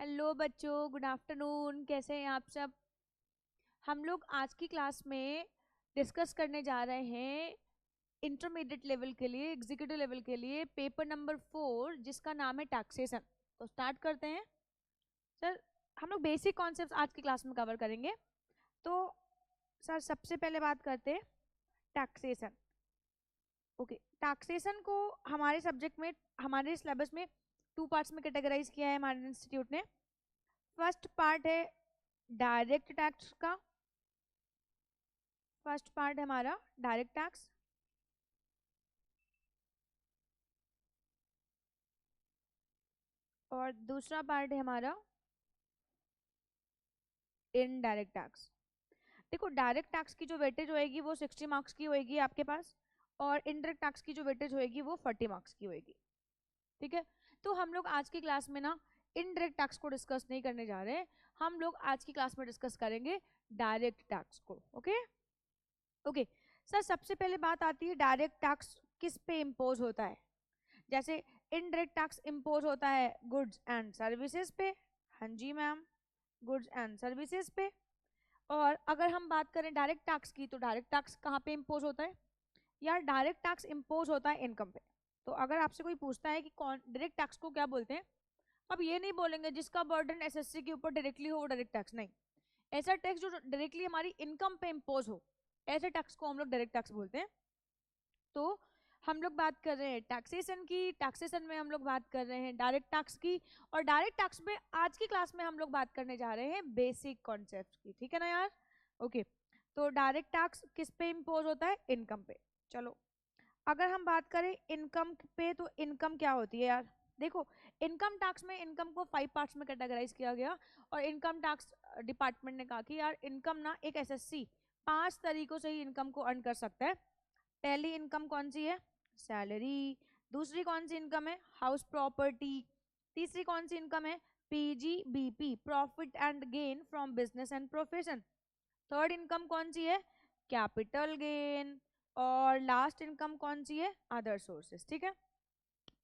Hello बच्चों, good afternoon. कैसे हैं आप सब? हम लोग आज की क्लास में डिस्कस करने जा रहे हैं इंटरमीडिएट लेवल के लिए, एग्जीक्यूटिव लेवल के लिए पेपर नंबर 4 जिसका नाम है टैक्सेशन। तो स्टार्ट करते हैं सर। हम लोग बेसिक कॉन्सेप्ट्स आज की क्लास में कवर करेंगे। तो सर सबसे पहले बात करते हैं टैक्सेशन। ओके, टैक्सेशन को हमारे सब्जेक्ट में, हमारे सिलेबस में 2 पार्ट्स में कैटेगराइज किया है हमारे इंस्टीट्यूट ने। फर्स्ट पार्ट है डायरेक्ट टैक्स का। फर्स्ट पार्ट है हमारा डायरेक्ट टैक्स, और दूसरा पार्ट है हमारा इनडायरेक्ट टैक्स। देखो, डायरेक्ट टैक्स की जो वेटेज होएगी वो 60 मार्क्स की होएगी आपके पास, और इनडायरेक्ट टैक्स की जो वेटेज होएगी वो 40 मार्क्स की होएगी। ठीक है, तो हम लोग आज की क्लास में ना इनडायरेक्ट टैक्स को डिस्कस नहीं करने जा रहे हैं। हम लोग आज की क्लास में डिस्कस करेंगे डायरेक्ट टैक्स को। ओके ओके सर, सबसे पहले बात आती है डायरेक्ट टैक्स किस पे इम्पोज होता है। जैसे इनडायरेक्ट टैक्स इम्पोज होता है गुड्स एंड सर्विसेज पे। हाँ जी मैम, गुड्स एंड सर्विसेज पे। और अगर हम बात करें डायरेक्ट टैक्स की, तो डायरेक्ट टैक्स कहाँ पे इम्पोज होता है? यार डायरेक्ट टैक्स इम्पोज होता है इनकम पे। तो अगर आपसे कोई पूछता है कि कौन डायरेक्ट टैक्स को क्या बोलते हैं, अब ये नहीं बोलेंगे जिसका बर्डन एसएससी के ऊपर डायरेक्टली हो वो डायरेक्ट टैक्स। नहीं, ऐसा टैक्स जो डायरेक्टली हमारी इनकम पे इम्पोज हो, ऐसे टैक्स को हम लोग डायरेक्ट टैक्स बोलते हैं। तो हम लोग बात कर रहे हैं टैक्सेशन की। टैक्सेशन में हम लोग बात कर रहे हैं डायरेक्ट टैक्स की, और डायरेक्ट टैक्स में आज की क्लास में हम लोग बात करने जा रहे हैं बेसिक कॉन्सेप्ट की। ठीक है ना यार? ओके, तो डायरेक्ट टैक्स किस पे इम्पोज होता है? इनकम पे। चलो, अगर हम बात करें इनकम पे, तो इनकम क्या होती है यार? देखो, इनकम टैक्स में इनकम को 5 पार्ट्स में कैटेगराइज किया गया, और इनकम टैक्स डिपार्टमेंट ने कहा कि यार इनकम ना एक एसएससी 5 तरीकों से ही इनकम को अर्न कर सकता है। पहली इनकम कौन सी है? सैलरी। दूसरी कौन सी इनकम है? House property. तीसरी कौन सी इनकम है? PGBP, profit and gain from business and profession. Third income कौन सी है? Capital gain. और लास्ट इनकम कौन सी है? Other sources. ठीक है,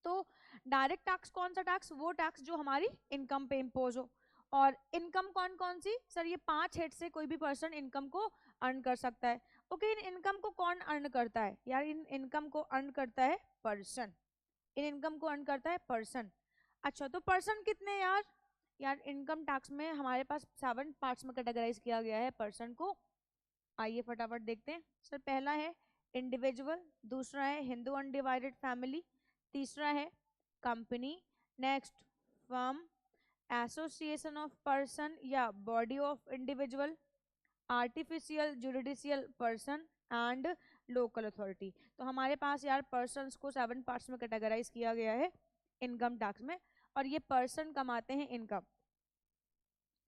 तो डायरेक्ट टैक्स कौन सा टैक्स? वो टैक्स जो हमारी इनकम पे इम्पोज हो। और इनकम कौन कौन सी? सर ये 5 हेड से कोई भी पर्सन इनकम को अर्न कर सकता है। ओके, इन इनकम को कौन अर्न करता है यार? इन इनकम को अर्न करता है पर्सन। इन इनकम को अर्न करता है पर्सन। अच्छा, तो पर्सन कितने हैं यार? यार इनकम टैक्स में हमारे पास 7 पार्ट्स में कैटेगराइज किया गया है पर्सन को। आइए फटाफट देखते हैं। सर पहला है इंडिविजुअल, दूसरा है हिंदू अनडिवाइडेड फैमिली, तीसरा है company, next firm, association of person या body of individual, artificial judicial person and local authority. तो हमारे पास यार पर्सन्स को 7 पार्ट्स में कैटेगराइज किया गया है इनकम टैक्स में, और ये पर्सन कमाते हैं इनकम।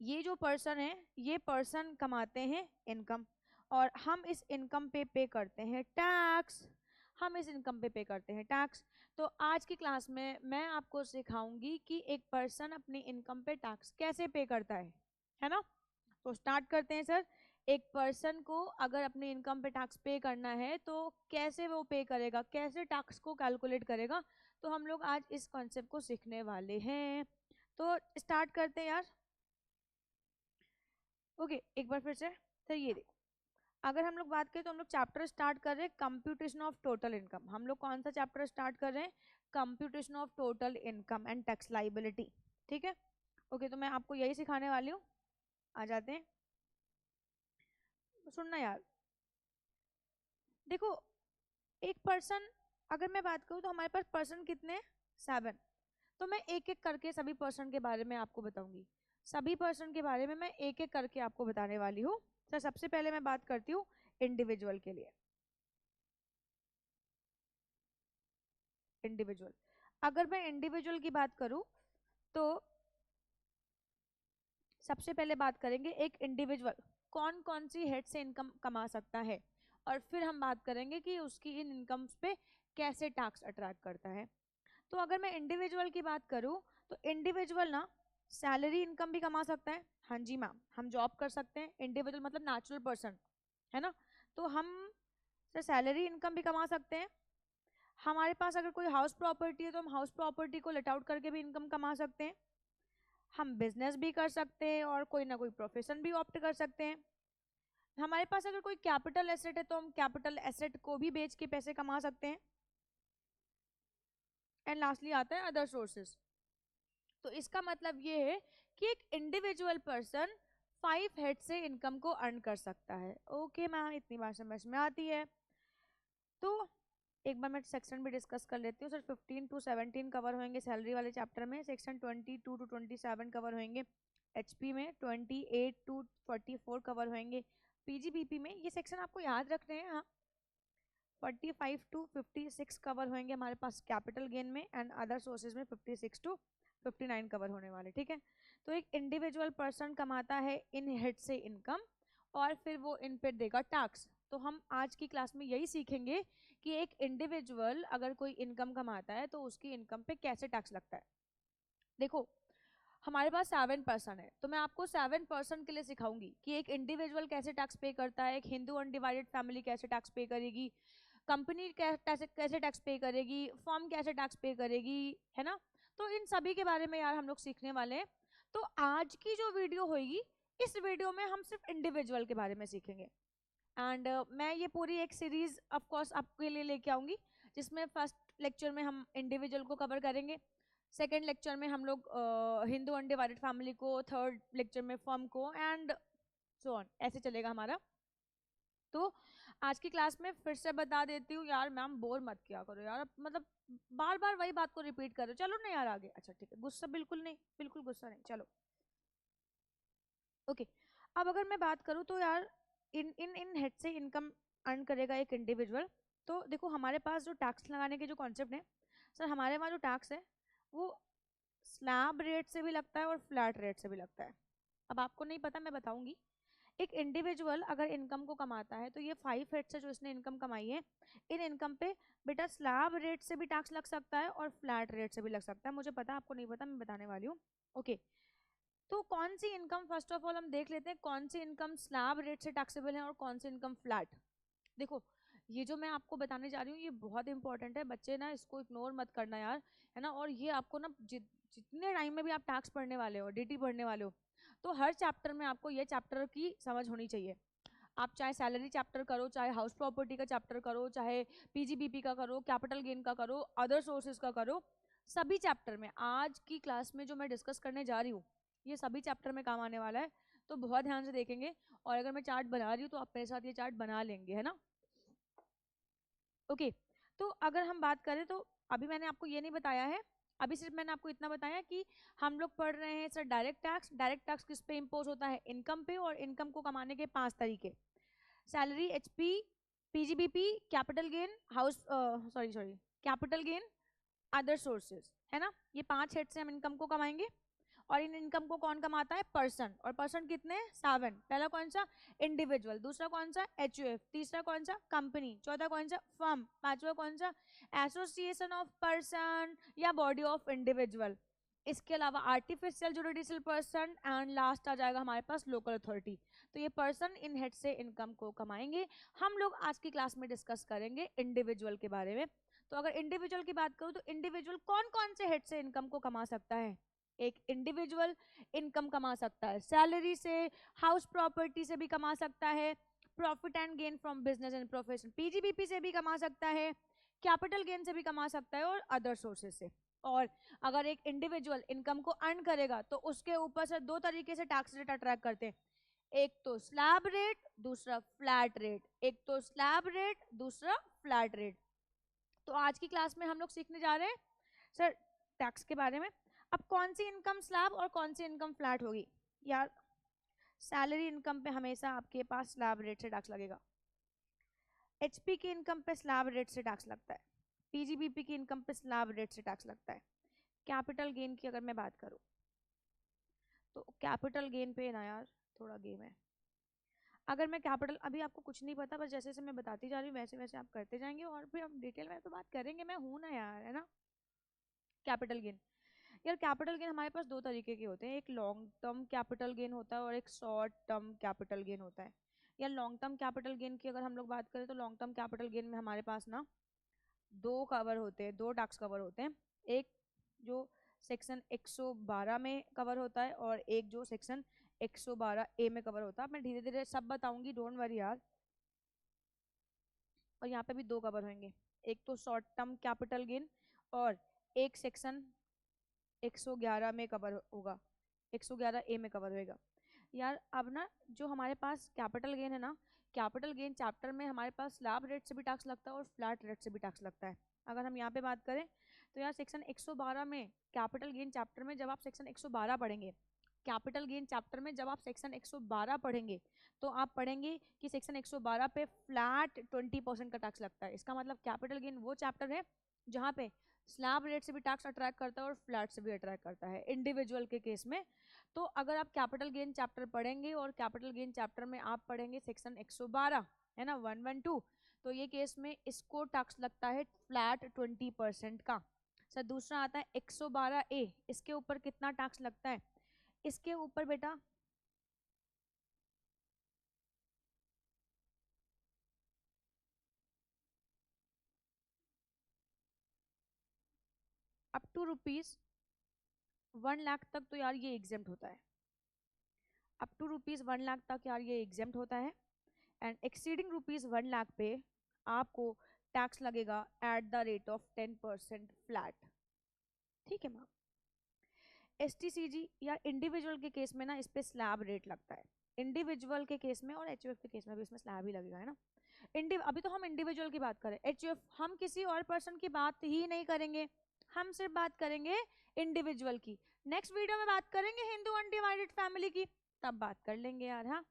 ये जो पर्सन है, ये पर्सन कमाते हैं इनकम, और हम इस इनकम पे करते हैं टैक्स। हम इस इनकम पे करते हैं टैक्स। तो आज की क्लास में मैं आपको सिखाऊंगी कि एक पर्सन अपनी इनकम पे टैक्स कैसे पे करता है ना? तो स्टार्ट करते हैं सर। एक पर्सन को अगर अपनी इनकम पे टैक्स पे करना है तो कैसे वो पे करेगा, कैसे टैक्स को कैलकुलेट करेगा, तो हम लोग आज इस कॉन्सेप्ट को सीखने वाले हैं। तो स्टार्ट करते हैं यार। ओके, एक बार फिर से। तो ये देखो, अगर हम लोग बात करें तो हम लोग चैप्टर स्टार्ट कर रहे हैं कंप्यूटेशन ऑफ टोटल इनकम। हम लोग कौन सा चैप्टर स्टार्ट कर रहे हैं? Computation of total income and tax liability. ठीक है, ओके, तो मैं आपको यही सिखाने वाली हूँ। आ जाते हैं, सुनना यार। देखो, एक पर्सन, अगर मैं बात करूँ तो हमारे पास पर्सन कितने हैं? 7। तो मैं एक एक करके सभी पर्सन के बारे में आपको बताऊंगी। सभी पर्सन के बारे में मैं एक एक करके आपको बताने वाली हूँ। तो सबसे पहले मैं बात करती हूँ इंडिविजुअल के लिए। इंडिविजुअल, अगर मैं इंडिविजुअल की बात करूँ तो सबसे पहले बात करेंगे एक इंडिविजुअल कौन कौन सी हेड से इनकम कमा सकता है, और फिर हम बात करेंगे कि उसकी इन इनकम्स पे कैसे टैक्स अट्रैक्ट करता है। तो अगर मैं इंडिविजुअल की बात करूं तो इंडिविजुअल ना सैलरी इनकम भी कमा सकता है। हाँ जी मैम, हम जॉब कर सकते हैं। इंडिविजुअल मतलब नेचुरल पर्सन, है ना? तो हम सैलरी इनकम भी कमा सकते हैं। हमारे पास अगर कोई हाउस प्रॉपर्टी है तो हम हाउस प्रॉपर्टी को लेट आउट करके भी इनकम कमा सकते हैं। हम बिजनेस भी कर सकते हैं और कोई ना कोई प्रोफेशन भी ऑप्ट कर सकते हैं। हमारे पास अगर कोई कैपिटल एसेट है तो हम कैपिटल एसेट को भी बेच के पैसे कमा सकते हैं। एंड लास्टली आता है अदर सोर्सेस। तो इसका मतलब ये है कि एक इंडिविजुअल पर्सन 5 हेड से इनकम को अर्न कर सकता है। ओके मैम, इतनी बात समझ में आती है। तो एक बार मैं सेक्शन भी डिस्कस कर लेती हूँ। सर 15 टू 17 कवर होंगे सैलरी वाले चैप्टर में। सेक्शन 22 टू 27 कवर होंगे एचपी में। 28 टू 44 कवर होंगे पीजीबीपी में। ये सेक्शन आपको याद रखने हैं। हाँ, 45 टू 56 कवर होंगे हमारे पास कैपिटल गेन में। एंड अदर सोर्सेज में 56 टू 59 कवर होने वाले। ठीक है, तो एक इंडिविजुअल पर्सन कमाता है इन हेड से इनकम और फिर वो इन पे देगा टैक्स। तो हम आज की क्लास में यही सीखेंगे कि एक इंडिविजुअल अगर कोई इनकम कमाता है तो उसकी इनकम पे कैसे टैक्स लगता है। देखो, हमारे पास 7 पर्सन है, तो मैं आपको 7 पर्सन के लिए सिखाऊंगी कि एक इंडिविजुअल कैसे टैक्स पे करता है, एक हिंदू अनडिवाइडेड फैमिली कैसे टैक्स पे करेगी, कंपनी कैसे टैक्स पे करेगी, फर्म कैसे टैक्स पे करेगी, है ना। तो इन सभी के बारे में यार हम लोग सीखने वाले हैं। तो आज की जो वीडियो होगी, इस वीडियो में हम सिर्फ इंडिविजुअल के बारे में सीखेंगे। एंड मैं ये पूरी एक सीरीज ऑफ कोर्स आपके लिए लेके आऊंगी, जिसमें फर्स्ट लेक्चर में हम इंडिविजुअल को कवर करेंगे, सेकेंड लेक्चर में हम लोग हिंदू अनडिवाइडेड फैमिली को, थर्ड लेक्चर में फर्म को, एंड सो ऑन, ऐसे चलेगा हमारा। तो आज की क्लास में फिर से बता देती हूँ यार, मैम बोर मत किया करो यार, मतलब बार बार वही बात को रिपीट करो। चलो ना यार आगे। अच्छा ठीक है, गुस्सा बिल्कुल नहीं, बिल्कुल गुस्सा नहीं। चलो ओके। अब अगर मैं बात करूँ तो यार इन इन इन हेड से इनकम अर्न करेगा एक इंडिविजुअल। तो देखो, हमारे पास जो टैक्स लगाने के जो कॉन्सेप्ट है, सर हमारे वहाँ जो टैक्स है वो स्लैब रेट से भी लगता है और फ्लैट रेट से भी लगता है। अब आपको नहीं पता, मैं बताऊंगी। एक इंडिविजुअल अगर इनकम को कमाता है तो ये 5 हेड से जो इसने इनकम कमाई है, इन इनकम पे बेटा स्लैब रेट से भी टैक्स लग सकता है और फ्लैट रेट से भी लग सकता है। मुझे पता, आपको नहीं पता, मैं बताने वाली हूँ। ओके, तो कौन सी इनकम, फर्स्ट ऑफ ऑल हम देख लेते हैं कौन सी इनकम स्लैब रेट से टैक्सेबल है और कौन सी इनकम फ्लैट। देखो, ये जो मैं आपको बताने जा रही हूँ ये बहुत इंपॉर्टेंट है, बच्चे ना इसको इग्नोर मत करना यार, है ना। और ये आपको ना जितने टाइम में भी आप टैक्स पढ़ने वाले हो, डीटी पढ़ने वाले हो, तो हर चैप्टर में आपको ये चैप्टर की समझ होनी चाहिए। आप चाहे सैलरी चैप्टर करो, चाहे हाउस प्रॉपर्टी का चैप्टर करो, चाहे पीजीबीपी का करो, कैपिटल गेन का करो, अदर सोर्सेज का करो, सभी चैप्टर में आज की क्लास में जो मैं डिस्कस करने जा रही हूँ ये सभी चैप्टर में काम आने वाला है। तो बहुत ध्यान से देखेंगे, और अगर मैं चार्ट बना रही हूँ तो आप मेरे साथ ये चार्ट बना लेंगे, है ना। ओके, तो अगर हम बात करें तो अभी मैंने आपको ये नहीं बताया है, अभी सिर्फ मैंने आपको इतना बताया कि हम लोग पढ़ रहे हैं sir direct tax. Direct tax किस पे इम्पोज होता है? इनकम पे, और इनकम को कमाने के 5 तरीके: salary, HP, PGBP, capital gain, house sorry capital gain, other sources, है ना। ये 5 हेड से हम इनकम को कमाएंगे। और इन इनकम को कौन कमाता है? पर्सन। और पर्सन कितने? 7। पहला कौन सा? इंडिविजुअल। दूसरा कौन सा? एचयूएफ। तीसरा कौन सा? कंपनी। चौथा कौन सा? फर्म। पांचवा कौन सा? एसोसिएशन ऑफ पर्सन या बॉडी ऑफ इंडिविजुअल। इसके अलावा artificial judicial person, and last आ जाएगा हमारे पास लोकल अथॉरिटी। तो ये पर्सन इन हेड से इनकम को कमाएंगे। हम लोग आज की क्लास में डिस्कस करेंगे इंडिविजुअल के बारे में। तो अगर इंडिविजुअल की बात करूं तो इंडिविजुअल कौन कौन से हेड से इनकम को कमा सकता है? एक इंडिविजुअल इनकम कमा सकता है सैलरी से, हाउस प्रॉपर्टी से भी कमा सकता है, profit and gain from business and profession PGBP से भी कमा सकता है, कैपिटल गेन से भी कमा सकता है, और अदर सोर्सेज से। और अगर एक इंडिविजुअल इनकम को अर्न करेगा तो उसके ऊपर से 2 तरीके से टैक्स रेट अट्रैक्ट करते हैं, एक तो स्लैब रेट, दूसरा फ्लैट रेट। एक तो स्लैब रेट, दूसरा फ्लैट रेट। तो आज की क्लास में हम लोग सीखने जा रहे हैं सर टैक्स के बारे में। अब कौन सी इनकम स्लैब और कौन सी इनकम फ्लैट होगी? यार सैलरी इनकम पे हमेशा आपके पास स्लैब रेट से टैक्स लगेगा, एचपी की इनकम पे स्लैब रेट से टैक्स लगता है, पीजीबीपी की इनकम पे स्लैब रेट से टैक्स लगता है। कैपिटल गेन की अगर मैं बात करूं तो कैपिटल गेन पे ना यार थोड़ा गेम है। अगर मैं कैपिटल, अभी आपको कुछ नहीं पता, बस जैसे जैसे मैं बताती जा रही हूँ वैसे वैसे आप करते जाएंगे, और फिर हम डिटेल में तो बात करेंगे, मैं हूं ना यार, है ना। कैपिटल गेन, यार कैपिटल गेन हमारे पास 2 तरीके के होते हैं, एक लॉन्ग टर्म कैपिटल गेन होता है और एक शॉर्ट टर्म कैपिटल गेन होता है। यार लॉन्ग टर्म कैपिटल गेन की अगर हम लोग बात करें तो लॉन्ग टर्म कैपिटल गेन में हमारे पास ना 2 कवर होते हैं, 2 टैक्स कवर होते हैं। एक जो सेक्शन 112 में कवर होता है और एक जो सेक्शन 112A में कवर होता है। मैं धीरे धीरे सब बताऊंगी, डोंट वरी यार। और यहाँ पे भी दो कवर होंगे, एक तो शॉर्ट टर्म कैपिटल गेन और एक सेक्शन 111 में कवर होगा, 111A में कवर होएगा। यार अब ना जो हमारे पास कैपिटल गेन है ना, कैपिटल गेन चैप्टर में हमारे पास स्लैब रेट से भी टैक्स लगता है और फ्लैट रेट से भी टैक्स लगता है। अगर हम यहाँ पे बात करें तो यार सेक्शन 112 में कैपिटल गेन चैप्टर में जब आप सेक्शन 112 पढ़ेंगे, कैपिटल गेन चैप्टर में जब आप सेक्शन 112 पढ़ेंगे तो आप पढ़ेंगे कि सेक्शन 112 पे फ्लैट 20% का टैक्स लगता है। इसका मतलब कैपिटल गेन वो चैप्टर है जहाँ पे स्लैब रेट से भी टैक्स अट्रैक्ट करता है और फ्लैट से भी अट्रैक्ट करता है इंडिविजुअल के केस में। तो अगर आप कैपिटल गेन चैप्टर पढ़ेंगे और कैपिटल गेन चैप्टर में आप पढ़ेंगे सेक्शन 112 है ना 112, तो ये केस में इसको टैक्स लगता है फ्लैट 20% का। सर दूसरा आता है 112A, इसके ऊपर कितना टैक्स लगता है? इसके ऊपर बेटा अप टू ₹1 लाख तक तो यार ये एग्जेम्प्ट होता है। अप टू ₹1 लाख तक यार ये एग्जेम्प्ट होता है। एंड एक्सीडिंग ₹1 लाख पे आपको टैक्स लगेगा at the rate of 10% flat. ठीक है मैम। STCG या इंडिविजुअल के केस में ना इस पे स्लैब रेट लगता है, इंडिविजुअल के केस में, और HUF के केस में भी इसमें स्लैब ही लगेगा है ना। अभी तो हम इंडिविजुअल की बात करें, HUF हम किसी और पर्सन की बात ही नहीं करेंगे, हम सिर्फ बात करेंगे इंडिविजुअल की। नेक्स्ट वीडियो में बात करेंगे हिंदू अनडिवाइडेड फैमिली की, तब बात कर लेंगे यार। हाँ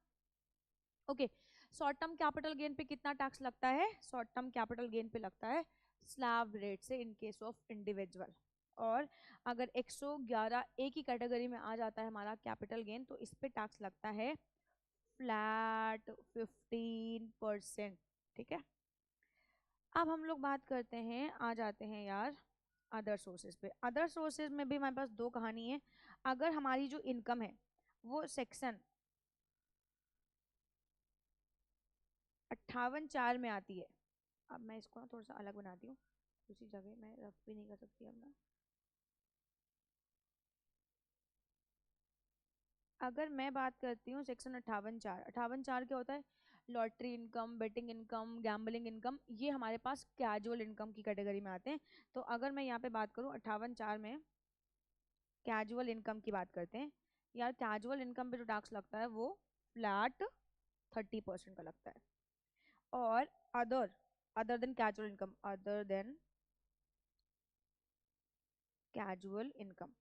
okay. Short term capital gain पे कितना टैक्स लगता है? शॉर्ट टर्म कैपिटल गेन पे लगता है स्लैब रेट से इन केस ऑफ इंडिविजुअल। और अगर 111A की कैटेगरी में आ जाता है हमारा कैपिटल गेन तो इस पे टैक्स लगता है फ्लैट 15%। ठीक है। अब हम लोग बात करते हैं, आ जाते हैं यार अदर सोर्सेज पे। अदर सोर्सेज में भी हमारे पास दो कहानी है। अगर हमारी जो इनकम है वो सेक्शन 58(4) में आती है, अब मैं इसको ना थोड़ा सा अलग बनाती हूँ, उसी जगह मैं रफ भी नहीं कर सकती अब ना। अगर मैं बात करती हूँ सेक्शन 58(4), 58(4) क्या होता है? Lottery income, betting income, gambling income, ये हमारे पास कैजुअल इनकम की कैटेगरी में आते हैं। तो अगर मैं यहाँ पे बात करूँ 58(4) में कैजुअल इनकम की बात करते हैं, यार कैजुअल इनकम पे जो टैक्स लगता है वो फ्लैट 30% का लगता है। और other other than casual income, other than casual income,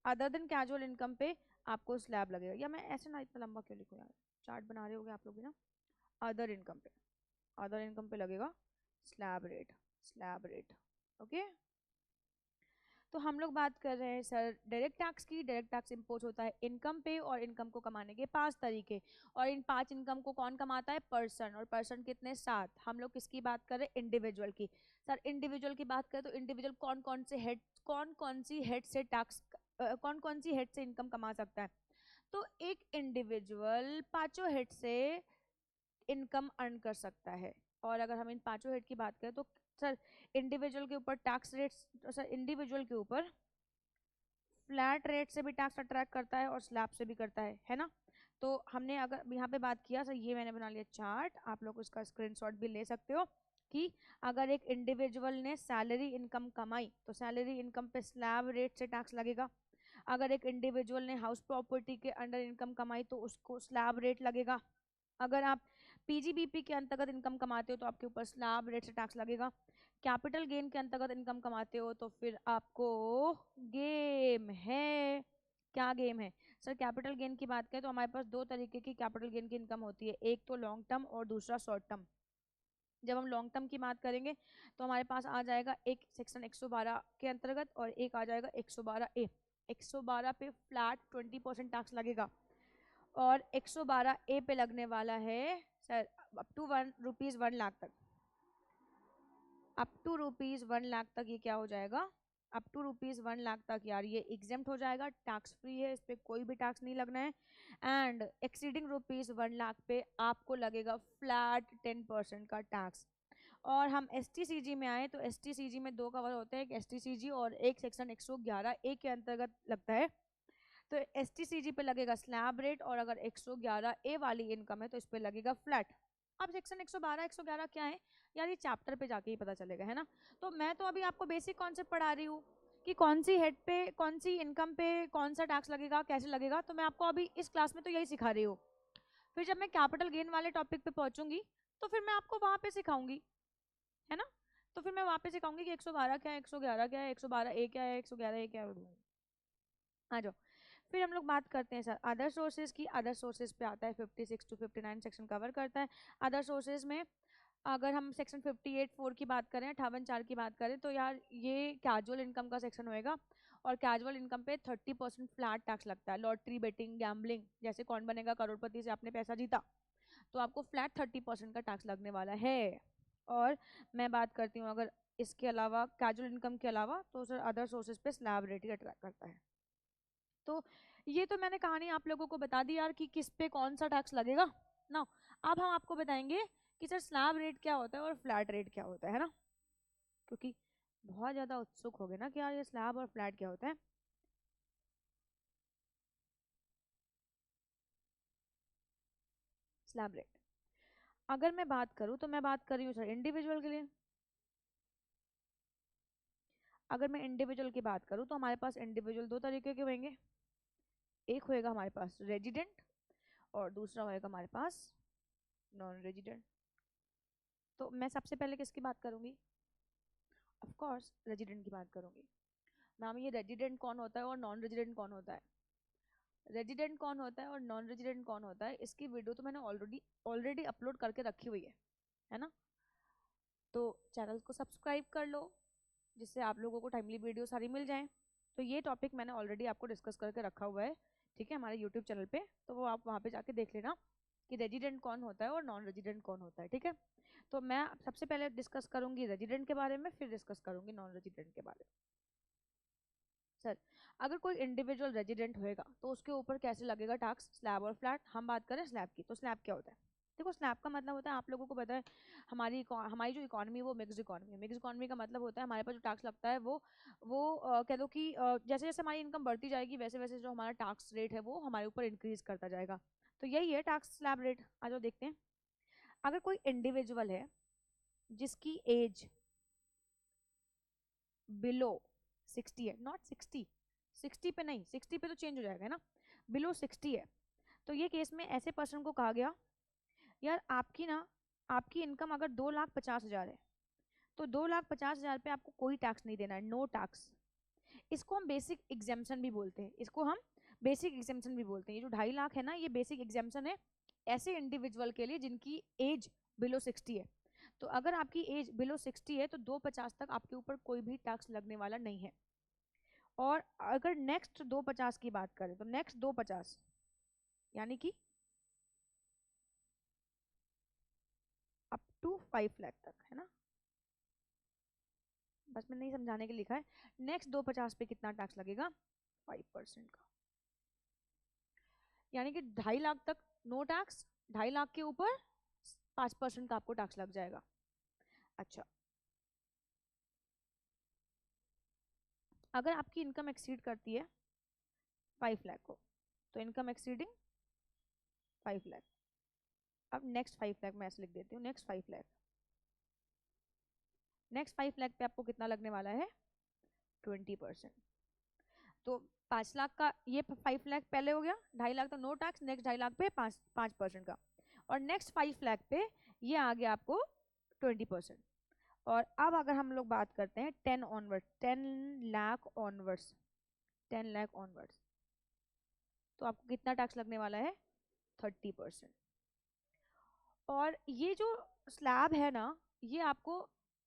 other than casual income पे आपको स्लैब लगेगा। या मैं ऐसे ना इतना लंबा क्यों लिखूं यार, चार्ट बना रहे होगे आप लोग भी ना। अदर इनकम पे, अदर इनकम पे लगेगा slab rate, slab rate. Okay. तो हम लोग बात कर रहे हैं सर डायरेक्ट टैक्स की। डायरेक्ट टैक्स इम्पोज होता है इनकम पे, और इनकम को कमाने के 5 तरीके, और इन 5 इनकम को कौन कमाता है? पर्सन। और पर्सन कितने? 7। हम लोग किसकी बात कर रहे हैं? इंडिविजुअल की। सर इंडिविजुअल की बात करें तो इंडिविजुअल कौन कौन से हेड, कौन कौन सी हेड से टैक्स, कौन कौन सी हेड से इनकम कमा सकता है? तो एक इंडिविजुअल 5 हेड से इनकम अर्न कर सकता है। और अगर हम इन 5 हेड की बात करें तो सर इंडिविजुअल के ऊपर टैक्स रेट, सर इंडिविजुअल के ऊपर फ्लैट रेट से भी टैक्स अट्रैक्ट करता है और स्लैब से भी करता है ना। तो हमने अगर यहाँ पे बात किया सर, ये मैंने बना लिया चार्ट, आप लोग उसका स्क्रीनशॉट भी ले सकते हो कि अगर एक इंडिविजुअल ने सैलरी इनकम कमाई तो सैलरी इनकम पे स्लैब रेट से टैक्स लगेगा। अगर एक इंडिविजुअल ने हाउस प्रॉपर्टी के अंडर इनकम कमाई तो उसको स्लैब रेट लगेगा। अगर आप PGBP के अंतर्गत इनकम कमाते हो तो आपके ऊपर स्लैब रेट से टैक्स लगेगा। कैपिटल गेन के अंतर्गत इनकम कमाते हो तो फिर आपको गेम है, क्या गेम है? सर कैपिटल गेन की बात करें तो हमारे पास दो तरीके की कैपिटल गेन की इनकम होती है, एक तो लॉन्ग टर्म और दूसरा शॉर्ट टर्म। जब हम लॉन्ग टर्म की बात करेंगे तो हमारे पास आ जाएगा एक सेक्शन 112 के अंतर्गत और एक आ जाएगा 112A। 112 पे फ्लैट 20% टैक्स लगेगा और 112A पे लगने वाला है सर अप टू ₹1 लाख तक। अप टू ₹1 लाख तक ये क्या हो जाएगा? अप टू ₹1 लाख तक यार ये एग्जेम्प्ट हो जाएगा, टैक्स फ्री है, इस पे कोई भी टैक्स नहीं लगना है। एंड एक्सीडिंग ₹1 लाख पे आपको लगेगा फ्लैट 10% का टैक्स। और हम STCG में आए तो STCG में दो कवर होते हैं, एक STCG और एक सेक्शन 111A के अंतर्गत लगता है। तो STCG पे लगेगा स्लैब रेट, और अगर 111A वाली इनकम है तो इस पे लगेगा फ्लैट। अब सेक्शन 112 111 क्या है यार, ये चैप्टर पे जाके ही पता चलेगा, है ना। तो मैं तो अभी आपको बेसिक कॉन्सेप्ट पढ़ा रही हूँ कि कौन सी हेड पे, कौन सी इनकम पे कौन सा टैक्स लगेगा, कैसे लगेगा, तो मैं आपको अभी इस क्लास में तो यही सिखा रही हूँ। फिर जब मैं कैपिटल गेन वाले टॉपिक पे पहुंचूंगी तो फिर मैं आपको वहां पे सिखाऊंगी, है ना। तो फिर मैं वहां पे सिखाऊंगी कि 112 क्या है, 111 क्या है, 112A क्या है, 111A क्या है। आ जाओ। फिर हम लोग बात करते हैं सर अदर सोर्सेज की। अदर सोर्सेज पे आता है 56 to 59 सेक्शन कवर करता है। अदर सोर्सेज में अगर हम सेक्शन 58(4) की बात करें, 58(4) की बात करें, तो यार ये कैजुअल इनकम का सेक्शन होएगा, और कैजुअल इनकम पे 30% फ्लैट टैक्स लगता है। लॉटरी, बेटिंग, गैम्बलिंग, जैसे कौन बनेगा करोड़पति से आपने पैसा जीता, तो आपको फ्लैट 30% का टैक्स लगने वाला है। और मैं बात करती हूँ अगर इसके अलावा कैजुअल इनकम के अलावा, तो सर अदर सोर्सेज पे स्लैब रेट ही अट्रैक्ट करता है। तो ये तो मैंने कहानी आप लोगों को बता दी यार कि किस पे कौन सा टैक्स लगेगा ना। अब हम आपको बताएंगे कि सर स्लैब रेट क्या होता है और फ्लैट रेट क्या होता है ना, क्योंकि बहुत ज्यादा उत्सुक हो गए ना कि यार ये स्लैब और फ्लैट क्या होता है। स्लैब रेट अगर मैं बात करूं तो मैं बात कर रही हूँ सर इंडिविजुअल के लिए। अगर मैं इंडिविजुअल की बात करूं तो हमारे पास इंडिविजुअल दो तरीके के होंगे। एक होएगा हमारे पास रेजिडेंट, और दूसरा होएगा हमारे पास नॉन रेजिडेंट। तो मैं सबसे पहले किसकी बात करूंगी, ऑफ कोर्स रेजिडेंट की बात करूंगी। मैम ये रेजिडेंट कौन होता है और नॉन रेजिडेंट कौन होता है, रेजिडेंट कौन होता है और नॉन रेजिडेंट कौन होता है, इसकी वीडियो तो मैंने ऑलरेडी ऑलरेडी अपलोड करके रखी हुई है ना। तो चैनल को सब्सक्राइब कर लो जिससे आप लोगों को टाइमली वीडियो सारी मिल जाए। तो ये टॉपिक मैंने ऑलरेडी आपको डिस्कस करके रखा हुआ है, ठीक है, हमारे यूट्यूब चैनल पे, तो वो आप वहाँ पे जाके देख लेना कि रेजिडेंट कौन होता है और नॉन रेजिडेंट कौन होता है, ठीक है। तो मैं सबसे पहले डिस्कस करूंगी रेजिडेंट के बारे में, फिर डिस्कस करूंगी नॉन रेजिडेंट के बारे में। सर अगर कोई इंडिविजुअल रेजिडेंट होएगा तो उसके ऊपर कैसे लगेगा टैक्स, स्लैब और फ्लैट। हम बात करें स्लैब की, तो स्लैब क्या होता है। देखो स्लैब का मतलब होता है, आप लोगों को पता है हमारी जो इकोनॉमी है वो मिक्स्ड इकोनॉमी है। मिक्स्ड इकोनॉमी का मतलब होता है हमारे पास जो टैक्स लगता है वो कह लो कि जैसे जैसे हमारी इनकम बढ़ती जाएगी वैसे वैसे जो हमारा टैक्स रेट है वो हमारे ऊपर इंक्रीज करता जाएगा। तो यही है टैक्स स्लैब रेट। आ जाओ देखते हैं। अगर कोई इंडिविजुअल है जिसकी एज बिलो 60 है, नॉट 60, 60 पे नहीं, 60 पे तो चेंज हो जाएगा है ना, बिलो 60 है, तो ये केस में ऐसे पर्सन को कहा गया यार आपकी इनकम अगर 2,50,000 है तो 2,50,000 पे आपको कोई टैक्स नहीं देना है, नो टैक्स। इसको हम बेसिक एग्जेम्पशन भी बोलते हैं, इसको हम बेसिक एग्जेम्पशन भी बोलते हैं। ये जो 2.5 लाख है ना, ये बेसिक एग्जेम्पशन है ऐसे इंडिविजुअल के लिए जिनकी एज बिलो 60 है। तो अगर आपकी एज बिलो 60 है तो 2,50 तक आपके ऊपर कोई भी टैक्स लगने वाला नहीं है। और अगर नेक्स्ट 2,50 की बात करें तो नेक्स्ट 2,50 यानी कि अप टू 5 लाख तक, है ना, बस मैं नहीं समझाने के लिए लिखा है। नेक्स्ट 2,50 पे कितना टैक्स लगेगा, 5% का, यानी कि 2.5 लाख तक नो टैक्स, 2.5 लाख के ऊपर 5% का आपको टैक्स लग जाएगा। अच्छा, अगर आपकी इनकम एक्सीड करती है 5 लाख को, तो इनकम एक्सीडिंग 5 लाख, अब नेक्स्ट 5 लाख मैं ऐसे लिख देती हूँ, नेक्स्ट 5 लाख, नेक्स्ट 5 लाख पे आपको कितना लगने वाला है, 20%। तो 5 लाख का ये 5 लाख पहले हो गया, 2.5 लाख तो नो टैक्स, नेक्स्ट 2.5 लाख पे 5% का, और नेक्स्ट 5 लाख पे ये आ गया आपको 20%। और अब अगर हम लोग बात करते हैं 10 onwards, 10 lakh onwards, 10 lakh onwards, तो आपको कितना टैक्स लगने वाला है, 30%। और ये जो स्लैब है ना, ये आपको,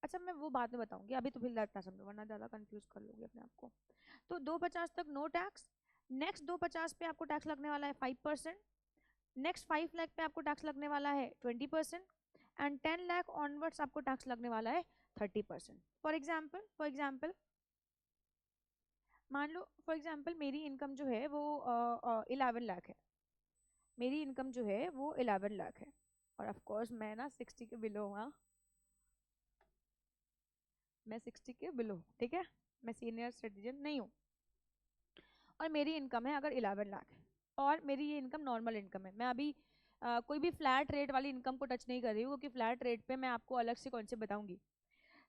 अच्छा मैं वो बाद में बताऊंगी, अभी तो फिलहाल इतना समझो वरना ज़्यादा कंफ्यूज कर लोगे अपने आप को। तो 2,50 तक नो टैक्स, नेक्स्ट 2,50 पे आपको टैक्स लगने वाला है 5%, नेक्स्ट 5 लाख पे आपको टैक्स लगने वाला है 20%, एंड 10 लाख ऑनवर्ड्स आपको टैक्स लगने वाला है 30%। फॉर एग्जाम्पल मान लो फॉर एग्जाम्पल मेरी इनकम जो है वो 11 लाख है, मेरी इनकम जो है वो 11 लाख है, और ऑफ कोर्स मैं ना 60 के बिलो हूँ, हाँ। मैं 60 के बिलो, ठीक है, मैं सीनियर सिटीजन नहीं हूँ, और मेरी इनकम है अगर 11 लाख है, और मेरी ये इनकम नॉर्मल इनकम है, मैं अभी कोई भी फ्लैट रेट वाली इनकम को टच नहीं कर रही हूँ, क्योंकि फ्लैट रेट पे मैं आपको अलग से कौन से बताऊंगी।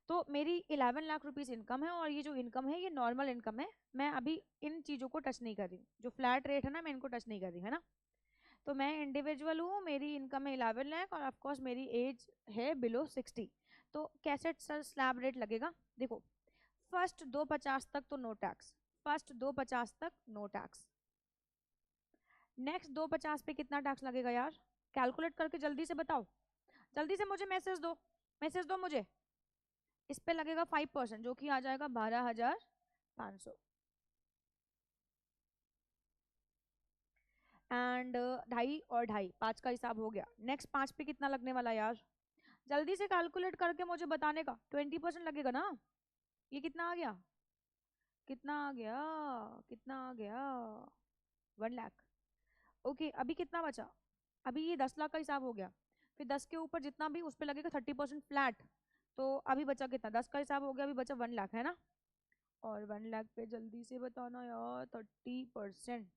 तो मेरी 11 लाख रुपीज़ इनकम है, और ये जो इनकम है ये नॉर्मल इनकम है, मैं अभी इन चीज़ों को टच नहीं कर रही हूँ, जो फ्लैट रेट है ना मैं इनको टच नहीं कर रही, है ना। तो मैं इंडिविजुअल हूँ, मेरी इनकम है 11 लाख, और ऑफकोर्स मेरी एज है बिलो 60। तो कैसे सर स्लैब रेट लगेगा, देखो, फर्स्ट 250 तक तो नो टैक्स, फर्स्ट 250 तक नो टैक्स, नेक्स्ट 250 पे कितना टैक्स लगेगा यार, कैलकुलेट करके जल्दी से बताओ, जल्दी से मुझे मैसेज दो, मैसेज दो मुझे। इस पे लगेगा 5%, जो कि आ जाएगा 12,500, एंड ढाई और ढाई, 5 का हिसाब हो गया, नेक्स्ट 5 पे कितना लगने वाला यार, जल्दी से कैलकुलेट करके मुझे बताने का, 20% लगेगा ना, ये कितना आ गया, कितना आ गया, कितना आ गया, 1 लाख। ओके, अभी कितना बचा, अभी ये 10 लाख का हिसाब हो गया, फिर 10 के ऊपर जितना भी उस पर लगेगा 30% फ्लैट, तो अभी बचा कितना, 10 का हिसाब हो गया, अभी बचा 1 लाख, है ना। और 1 लाख पे जल्दी से बताना यार, 30%,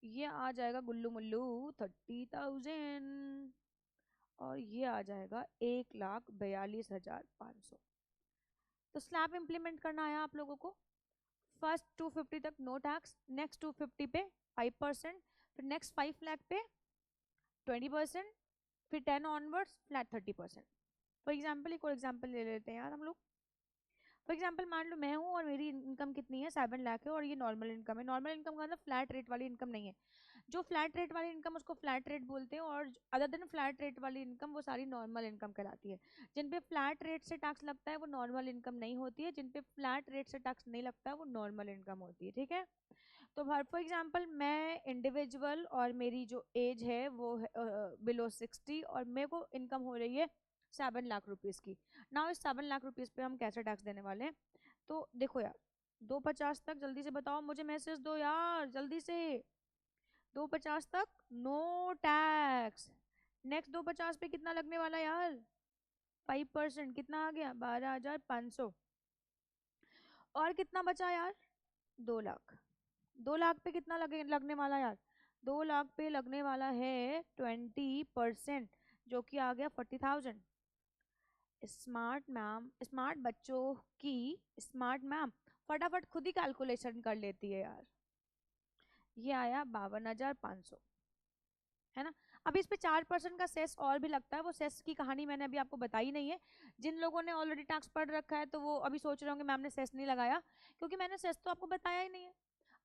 ये आ जाएगा गुल्लू मुल्लू 30,000, और ये आ जाएगा 1,42,500। तो स्लैब इम्प्लीमेंट करना आया आप लोगों को, फर्स्ट 250 तक नो टैक्स, नेक्स्ट 250 पे 5%, फिर नेक्स्ट 5 लाख पे 20%, फिर 10 ऑनवर्ड्स फ्लैट 30%। फॉर एग्जाम्पल एक और एग्जाम्पल ले लेते हैं यार हम लोग, फॉर एग्जाम्पल मान लो मैं हूँ और मेरी इनकम कितनी है, 7 लाख है, और ये नॉर्मल इनकम है, नॉर्मल इनकम का मतलब फ्लैट रेट वाली इनकम नहीं है, जो फ्लैट रेट वाली इनकम उसको फ्लैट रेट बोलते हैं, और अदर देन फ्लैट रेट वाली इनकम वो सारी नॉर्मल इनकम कहलाती है। जिन पे फ्लैट रेट से टैक्स लगता है वो नॉर्मल इनकम नहीं होती है, जिन पे फ्लैट रेट से टैक्स नहीं लगता है वो नॉर्मल इनकम होती है, ठीक है। तो फॉर एग्जाम्पल मैं इंडिविजुअल, और मेरी जो एज है वो है बिलो 60, और मेरे को इनकम हो रही है 7 लाख रुपीज़ की। ना इस 7 लाख रुपीज़ पे हम कैसे टैक्स देने वाले हैं, तो देखो यार, 250 तक जल्दी से बताओ मुझे, मैसेज दो यार जल्दी से, 250 तक नो टैक्स, नेक्स्ट 250 पे कितना लगने वाला यार, 5%, कितना आ गया 12,500, और कितना बचा यार, 2 लाख, 2 लाख पे कितना लगने वाला यार, 2 लाख पे लगने वाला है 20%, जो कि आ गया 40,000। स्मार्ट मैम, स्मार्ट बच्चों की स्मार्ट मैम फटाफट खुद ही कैलकुलेशन कर लेती है यार, ये आया 52,500, है ना। अभी इस पे 4% का सेस और भी लगता है, वो सेस की कहानी मैंने अभी आपको बताई नहीं है, जिन लोगों ने ऑलरेडी टैक्स पढ़ रखा है तो वो अभी सोच रहे होंगे मैम ने सेस नहीं लगाया, क्योंकि मैंने सेस तो आपको बताया ही नहीं है,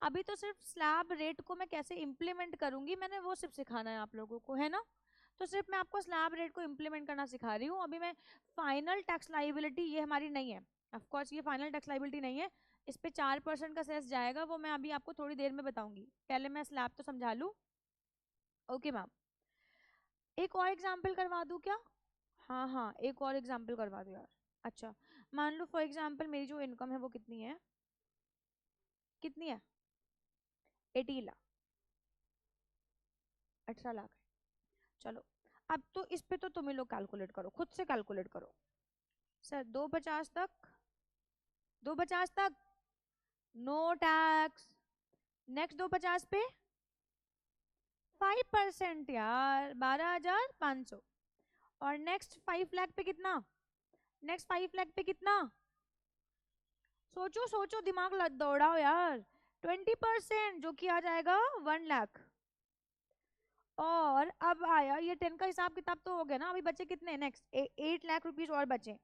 अभी तो सिर्फ स्लैब रेट को मैं कैसे इम्प्लीमेंट करूंगी मैंने वो सिर्फ सिखाना है आप लोगों को, है ना। तो सिर्फ मैं आपको स्लैब रेट को इम्प्लीमेंट करना सिखा रही हूँ, अभी मैं फाइनल टैक्स लाइबिलिटी ये हमारी नहीं है, ऑफकोर्स ये फाइनल टैक्स लाइबिलिटी नहीं है, इस पे 4% का सेस जाएगा, वो मैं अभी आपको थोड़ी देर में बताऊंगी, पहले मैं स्लैब तो समझा लूँ। ओके मैम, एक और एग्जाम्पल करवा दूँ क्या, हाँ हाँ एक और एग्जाम्पल करवा दो यार। अच्छा, मान लो फॉर एग्जाम्पल मेरी जो इनकम है वो कितनी है, कितनी है, 18 लाख, 18 लाख है। चलो, अब तो इस पे तो तुम ही लोग कैलकुलेट करो, खुद से कैलकुलेट करो। सर 250 तक, 250 तक नो टैक्स, नेक्स्ट 250 पे 5% यार, 12,500, और नेक्स्ट 5 लाख पे कितना, नेक्स्ट 5 लाख पे कितना, सोचो सोचो दिमाग दौड़ाओ यार, 20%, जो कि आ जाएगा 1 लाख। और अब आया ये 10 का हिसाब किताब तो हो गया ना, अभी बचे कितने, नेक्स्ट 8 लाख रुपीज और बचे,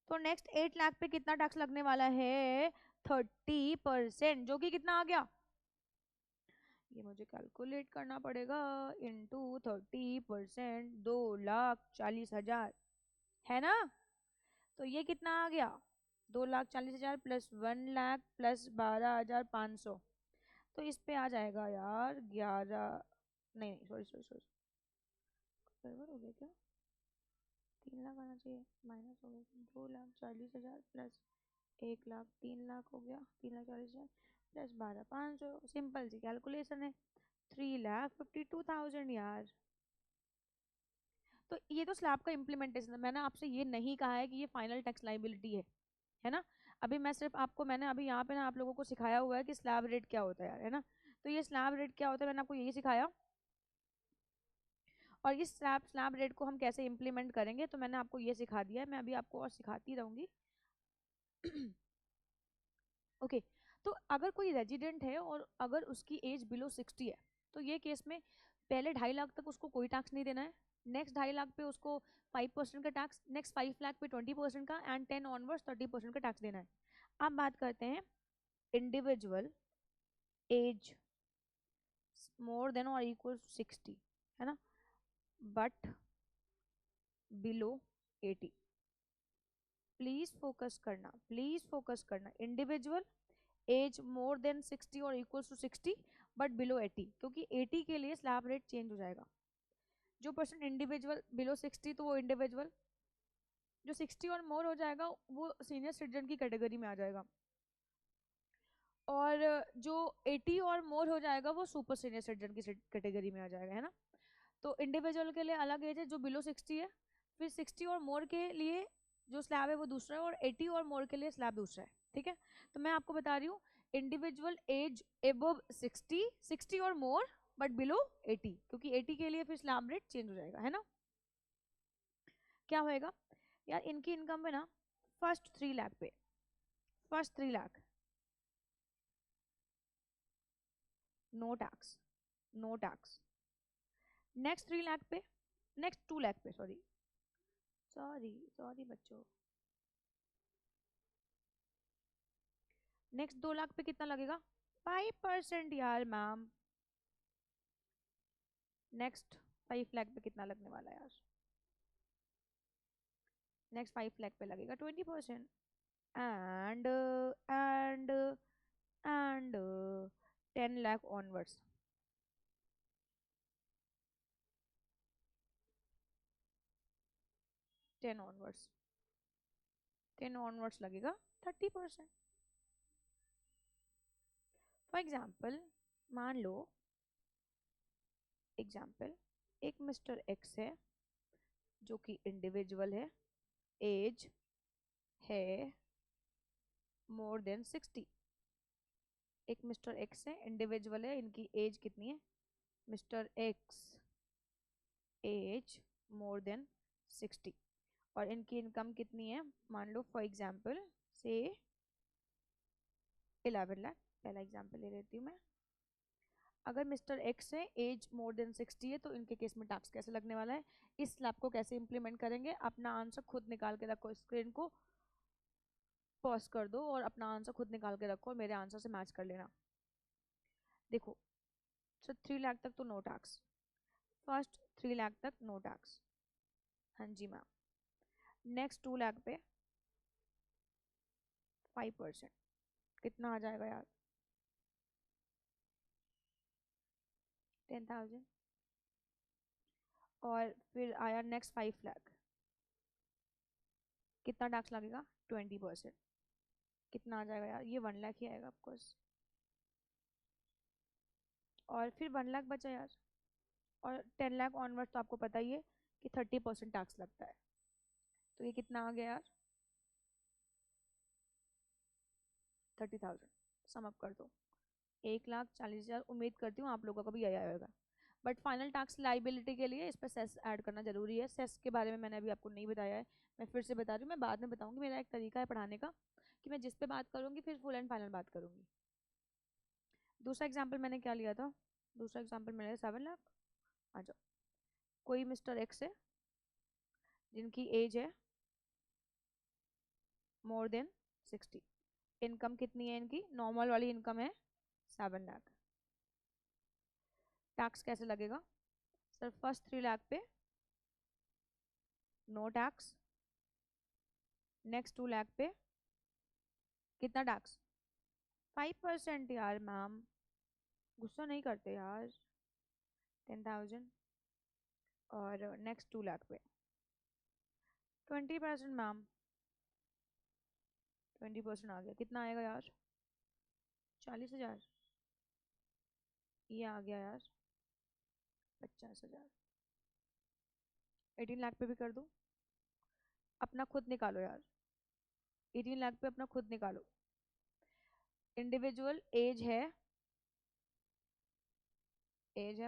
तो नेक्स्ट 8 लाख पे कितना टैक्स लगने वाला है, 30%, जो कि कितना आ गया, ये मुझे कैलकुलेट करना पड़ेगा, इंटू 30%, 2,40,000, है ना। तो ये कितना आ गया, 2,40,000 प्लस 1 लाख प्लस 12,500, तो इस पे आ जाएगा यार 11, नहीं नहीं सॉरी सॉरी सॉरी, बराबर हो गया क्या, 3 लाख आना चाहिए, माइनस हो गया, 2,40,000 प्लस 1 लाख, 3 लाख हो गया, 3,40,000 प्लस 12,500, सिंपल सी कैलकुलेशन है, 3,52,000 यार। तो ये तो स्लैब का इम्प्लीमेंटेशन है। मैंने आपसे ये नहीं कहा है कि ये फाइनल टैक्स लाइबिलिटी है ना। अभी मैं सिर्फ आपको, मैंने अभी यहाँ पे ना आप लोगों को सिखाया हुआ है कि स्लैब रेट क्या होता है यार, है ना। तो ये स्लैब रेट क्या होता है मैंने आपको यही सिखाया। और इस स्लैब रेट को हम कैसे इम्प्लीमेंट करेंगे तो मैंने आपको ये सिखा दिया है, मैं अभी आपको और सिखाती रहूंगी। ओके तो अगर कोई रेजिडेंट है और अगर उसकी एज बिलो 60 है तो ये केस में पहले 2.5 लाख तक उसको कोई टैक्स नहीं देना है। नेक्स्ट 2.5 लाख पे उसको 5% का टैक्स, नेक्स्ट 5 लाख पे 20% का, एंड 10 ऑनवर्ड्स 30% का टैक्स देना है। अब बात करते हैं इंडिविजुअल एज मोर देन और इक्वल 60, है ना, बट बिलो 80। प्लीज फोकस करना, प्लीज फोकस करना। इंडिविजुअल एज मोर देन 60 और इक्वल्स टू 60 बट बिलो 80, क्योंकि 80 के लिए स्लैब रेट चेंज हो जाएगा। जो पर्सन इंडिविजुअल बिलो 60 तो वो इंडिविजुअल, जो 60 और मोर हो जाएगा वो सीनियर सिटीजन की कैटेगरी में आ जाएगा, और जो 80 और मोर हो जाएगा वो सुपर सीनियर सिटीजन की कैटेगरी में आ जाएगा, है ना। तो इंडिविजुअल के लिए अलग एज है जो बिलो 60 है, फिर 60 और मोर के लिए जो स्लैब है वो दूसरा है, और 80 और मोर के लिए स्लैब दूसरा है, ठीक है। तो मैं आपको बता रही हूँ इंडिविजुअल एज एबव 60, 60 और मोर बट बिलो 80, क्योंकि 80 के लिए फिर स्लैब रेट चेंज हो जाएगा, है ना। क्या होएगा यार, इनकी इनकम में ना फर्स्ट 3 लाख पे, first 3 lakh no tax, no tax. Next 3 lakh पे, नेक्स्ट 2 लाख पे, सॉरी सॉरी सॉरी बच्चों, नेक्स्ट 2 लाख पे कितना लगेगा, 5% यार मैम। नेक्स्ट 5 लाख पे कितना लगने वाला है यार, नेक्स्ट 5 लाख पे लगेगा 20%। And and 10 lakh onwards, 10 onwards, 10 onwards लगेगा 30%। फॉर एग्जाम्पल मान लो, एग्जाम्पल एक मिस्टर एक्स है जो कि इंडिविजुअल है, एज है मोर देन 60। एक मिस्टर एक्स है, इंडिविजुअल है, इनकी एज कितनी है, mister X age more than 60, और इनकी इनकम कितनी है, मान लो फॉर एग्जाम्पल से 11 लाख। पहला एग्जाम्पल ले लेती हूँ मैं। अगर मिस्टर एक्स है, एज मोर देन 60 है, तो इनके केस में टैक्स कैसे लगने वाला है, इस स्लैब को कैसे इंप्लीमेंट करेंगे, अपना आंसर खुद निकाल के रखो, स्क्रीन को पॉज कर दो और अपना आंसर खुद निकाल के रखो और मेरे आंसर से मैच कर लेना। देखो सर 3 लाख तक तो नो टैक्स, फर्स्ट 3 लाख तक नो टैक्स, हाँ जी मैम। नेक्स्ट 2 लाख पे 5%, कितना आ जाएगा यार, 10,000। और फिर आया नेक्स्ट 5 लाख, कितना टैक्स लगेगा, 20%, कितना आ जाएगा यार, ये 1 लाख ही आएगा ऑफकोर्स। और फिर 1 लाख बचा यार, और 10 लाख ऑनवर्ड तो आपको पता ही है कि 30% टैक्स लगता है, तो ये कितना आ गया यार, 30,000। सम अप कर दो, 1,40,000। उम्मीद करती हूँ आप लोगों का भी यही आएगा, बट फाइनल टैक्स लाइबिलिटी के लिए इस पर सेस ऐड करना जरूरी है। सेस के बारे में मैंने अभी आपको नहीं बताया है, मैं फिर से बता रही हूँ, मैं बाद में बताऊंगी। मेरा एक तरीका है पढ़ाने का कि मैं जिस पे बात करूंगी फिर फुल एंड फाइनल बात करूंगी। दूसरा एग्जाम्पल मैंने क्या लिया था, दूसरा एग्जाम्पल मैंने 7 लाख। आ जाओ, कोई मिस्टर एक्स है जिनकी एज है मोर देन 60, इनकम कितनी है इनकी, नॉर्मल वाली इनकम है 7 लाख। टैक्स कैसे लगेगा सर, फर्स्ट 3 लाख पे नो टैक्स, नेक्स्ट 2 लाख पे कितना टैक्स, 5% यार मैम, गुस्सा नहीं करते यार, 10,000। और नेक्स्ट 2 लाख पे 20% मैम, 20% आ गया, कितना आएगा यार, 40,000। ये आ गया यार 50,000। 18 लाख पे भी कर दूं? अपना खुद निकालो यार, 18 लाख पे अपना खुद निकालो। इंडिविजुअल एज है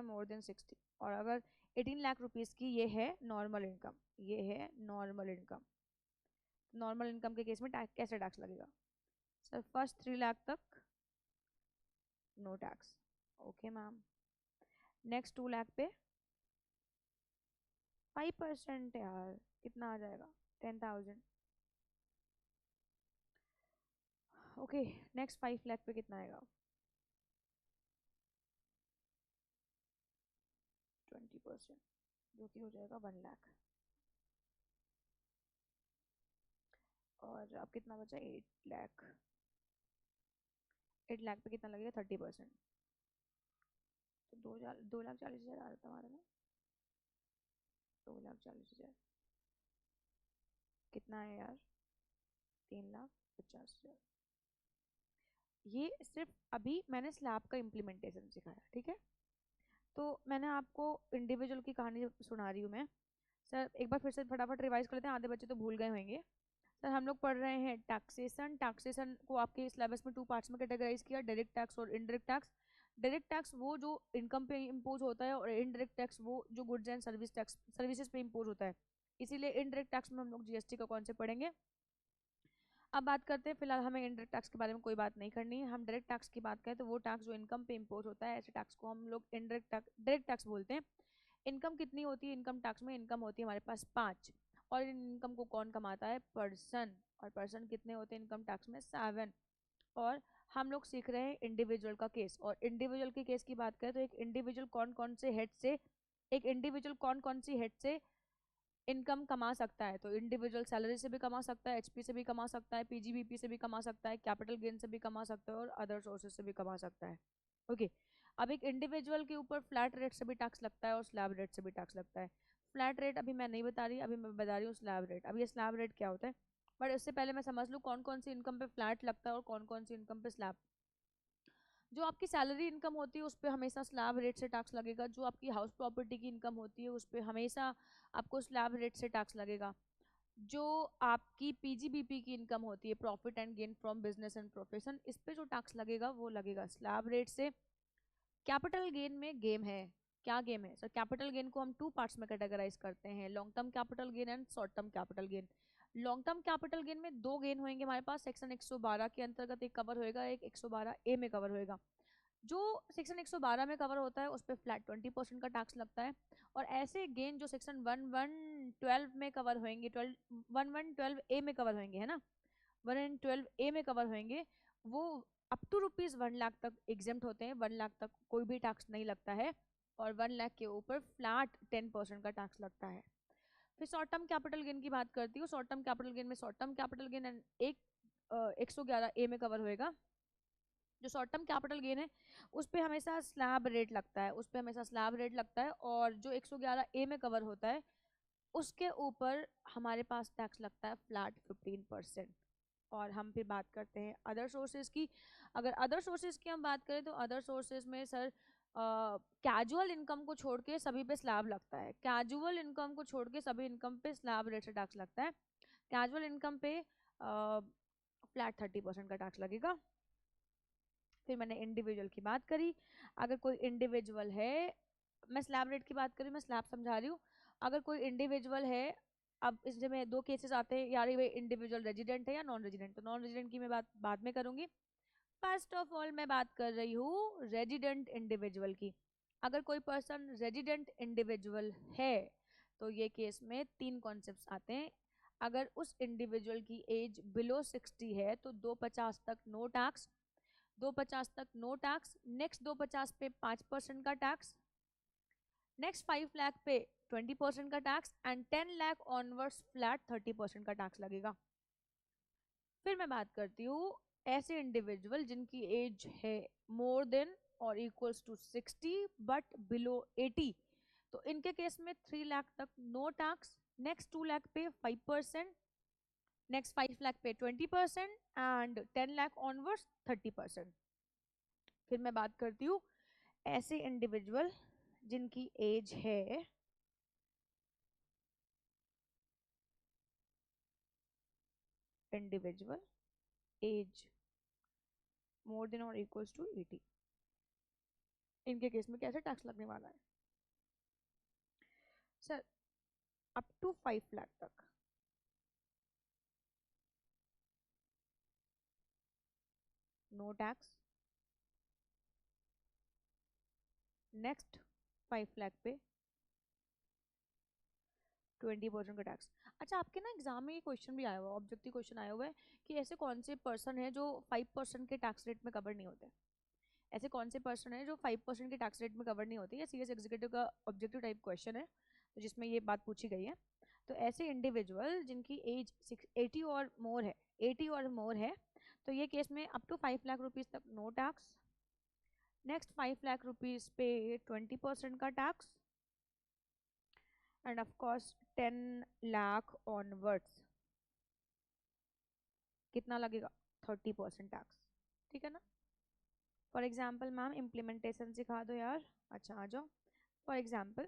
मोर देन 60, और अगर 18 लाख रुपीज की ये है नॉर्मल इनकम, ये है नॉर्मल इनकम, नॉर्मल इनकम के केस में कैसे टैक्स लगेगा? सर फर्स्ट 3 लाख तक no tax. Okay ma'am. Next 2 lakh पे 5% यार, कितना आ जाएगा? 10,000। ओके। नेक्स्ट 5 लाख पे कितना आएगा? 20%, जो कि हो जाएगा 1 लाख। और अब कितना बचा? 8 लाख। 8 लाख पे कितना लगेगा? 30%। तो 2,40,000 आ रहा था हमारे में। 2,40,000 कितना है यार? 3,50,000। ये सिर्फ अभी मैंने स्लैब का इम्प्लीमेंटेशन सिखाया, ठीक है? तो मैंने आपको इंडिविजुअल की कहानी सुना रही हूँ मैं। सर एक बार फिर से फटाफट रिवाइज कर लेते हैं, आधे बच्चे तो भूल गए होंगे। सर हम लोग पढ़ रहे हैं टैक्सेशन। टैक्सेशन को आपके सिलेबस में 2 पार्ट्स में कैटेगराइज किया, डायरेक्ट टैक्स और इनडायरेक्ट टैक्स। डायरेक्ट टैक्स वो जो इनकम पे इम्पोज होता है, और इनडायरेक्ट टैक्स वो जो goods and service tax services पे इम्पोज होता है। इसीलिए इनडायरेक्ट टैक्स में हम लोग जीएसटी का कॉन्सेप्ट पढ़ेंगे। अब बात करते हैं, फिलहाल हमें इनडायरेक्ट टैक्स के बारे में कोई बात नहीं करनी है। हम डायरेक्ट टैक्स की बात करें तो वो टैक्स जो इनकम पे इम्पोज होता है, ऐसे टैक्स को हम लोग इनडायरेक्ट टैक्स डायरेक्ट टैक्स बोलते हैं। इनकम कितनी होती है इनकम टैक्स में? इनकम होती है हमारे पास 5, और इन इनकम को कौन कमाता है? पर्सन। और पर्सन कितने होते हैं इनकम टैक्स में? 7। और हम लोग सीख रहे हैं इंडिविजुअल का केस, और इंडिविजुअल के केस की बात करें तो एक इंडिविजुअल कौन कौन से हेड से एक इंडिविजुअल कौन कौन सी हेड से इनकम कमा सकता है? तो इंडिविजुअल सैलरी से भी कमा सकता है, एचपी से भी कमा सकता है, पीजीबीपी से भी कमा सकता है, कैपिटल गेन से भी कमा सकता है, और अदर सोर्सेज से भी कमा सकता है। ओके। अब एक इंडिविजुअल के ऊपर फ्लैट रेट से भी टैक्स लगता है और स्लैब रेट से भी टैक्स लगता है। फ्लैट रेट अभी मैं नहीं बता रही, अभी मैं बता रही हूँ स्लैब रेट। अब ये स्लैब रेट क्या होता है, बट इससे पहले मैं समझ लूँ कौन कौन सी इनकम पे फ्लैट लगता है और कौन कौन सी इनकम पे स्लैब। जो आपकी सैलरी इनकम होती है उस पर हमेशा स्लैब रेट से टैक्स लगेगा। जो आपकी हाउस प्रॉपर्टी की इनकम होती है उस पर हमेशा आपको स्लैब रेट से टैक्स लगेगा। जो आपकी पीजीबीपी की इनकम होती है, profit and gain from business and profession, इस पे जो टैक्स लगेगा वो लगेगा स्लैब रेट से। कैपिटल गेन में गेम है। क्या गेम है सर? कैपिटल गेन को हम 2 पार्ट्स में कैटेगराइज करते हैं, long term capital gain and short term capital gain. Long term capital gain में 2 गेन होंगे हमारे पास। सेक्शन 112 के अंतर्गत एक कवर होएगा, एक 112A में कवर होएगा। जो सेक्शन 112 में कवर होता है उस पर फ्लैट 20% का टैक्स लगता है। और ऐसे गेन जो सेक्शन 1112 में कवर होंगे, 1112A में कवर होंगे, है ना, 112A में कवर होंगे, वो अप टू ₹1 लाख तक एग्जेम्प्ट होते हैं। 1 लाख तक कोई भी टैक्स नहीं लगता है, और 1 लाख के ऊपर फ्लैट 10% का टैक्स लगता है। फिर शॉर्ट टर्म कैपिटल गेन की बात करती हूँ। शॉर्ट टर्म कैपिटल गेन में शॉर्ट टर्म कैपिटल गेन एक 111A में कवर होएगा। जो शॉर्ट टर्म कैपिटल गेन है उस पर हमेशा स्लैब रेट लगता है, उस पर हमेशा स्लैब रेट लगता है। और जो 111A में कवर होता है उसके ऊपर हमारे पास टैक्स लगता है फ्लैट 15%। और हम फिर बात करते हैं अदर सोर्सेज की। अगर अदर सोर्सेज की हम बात करें तो अदर सोर्सेज में सर कैजुअल इनकम को छोड़ के सभी पे स्लैब लगता है। कैजुअल इनकम को छोड़ के सभी इनकम पे स्लैब रेट से टैक्स लगता है। कैजुअल इनकम पे फ्लैट 30% का टैक्स लगेगा। फिर मैंने इंडिविजुअल की बात करी। अगर कोई इंडिविजुअल है, मैं स्लैब रेट की बात करी, मैं स्लैब समझा रही हूँ। अगर कोई इंडिविजुअल है, अब इसमें 2 केसेस आते हैं यार, ये इंडिविजुअल रेजिडेंट है या नॉन रेजिडेंट। तो नॉन रेजिडेंट की मैं बात बाद में करूंगी। फर्स्ट ऑफ ऑल मैं बात कर रही हूँ रेजिडेंट इंडिविजुअल की। अगर कोई पर्सन रेजिडेंट इंडिविजुअल है तो ये केस में 3 कॉन्सेप्ट्स आते हैं। अगर उस इंडिविजुअल की एज बिलो 60 है तो 250 तक नो टैक्स, 250 तक नो टैक्स। नेक्स्ट 250 पे 5% का टैक्स, नेक्स्ट 5 लाख पे 20% का tax, and 10 lakh onwards flat 30% का टैक्स लगेगा। फिर मैं बात करती हूँ ऐसे इंडिविजुअल जिनकी एज है मोर देन और इक्वल्स टू 60 बट बिलो 80। तो इनके केस में 3 लाख तक नो टैक्स, नेक्स्ट 2 लाख पे 5%, नेक्स्ट 5 लाख पे 20%, एंड 10 लाख ऑनवर्ड्स 30%। फिर मैं बात करती हूँ ऐसे इंडिविजुअल जिनकी एज है इंडिविजुअल एज मोर देन और इक्वल्स टू 80, इनके केस में कैसे टैक्स लगने वाला है सर? अप टू 5 लाख तक। No tax. नेक्स्ट 5 लाख पे 20% का टैक्स। अच्छा, आपके ना एग्जाम में ये क्वेश्चन भी आया हुआ है, ऑब्जेक्टिव क्वेश्चन आया हुआ है कि ऐसे कौन से पर्सन है जो 5% के टैक्स रेट में कवर नहीं होते? ऐसे कौन से पर्सन है जो 5% के टैक्स रेट में कवर नहीं होते? ये सीएस एग्जीक्यूटिव का ऑब्जेक्टिव टाइप क्वेश्चन है, तो जिसमें ये बात पूछी गई है। तो ऐसे इंडिविजुअल जिनकी एज 80 और मोर है, 80 और मोर है, तो ये केस में अप टू 5 लाख रुपीज तक no tax. Next 5 lakh rupees पे 20% का tax, and of course 10 lakh onwards कितना लगेगा? 30% टैक्स। ठीक है ना? फॉर एग्जाम्पल मैम इम्प्लीमेंटेशन सिखा दो यार। अच्छा आ जाओ। फॉर एग्जाम्पल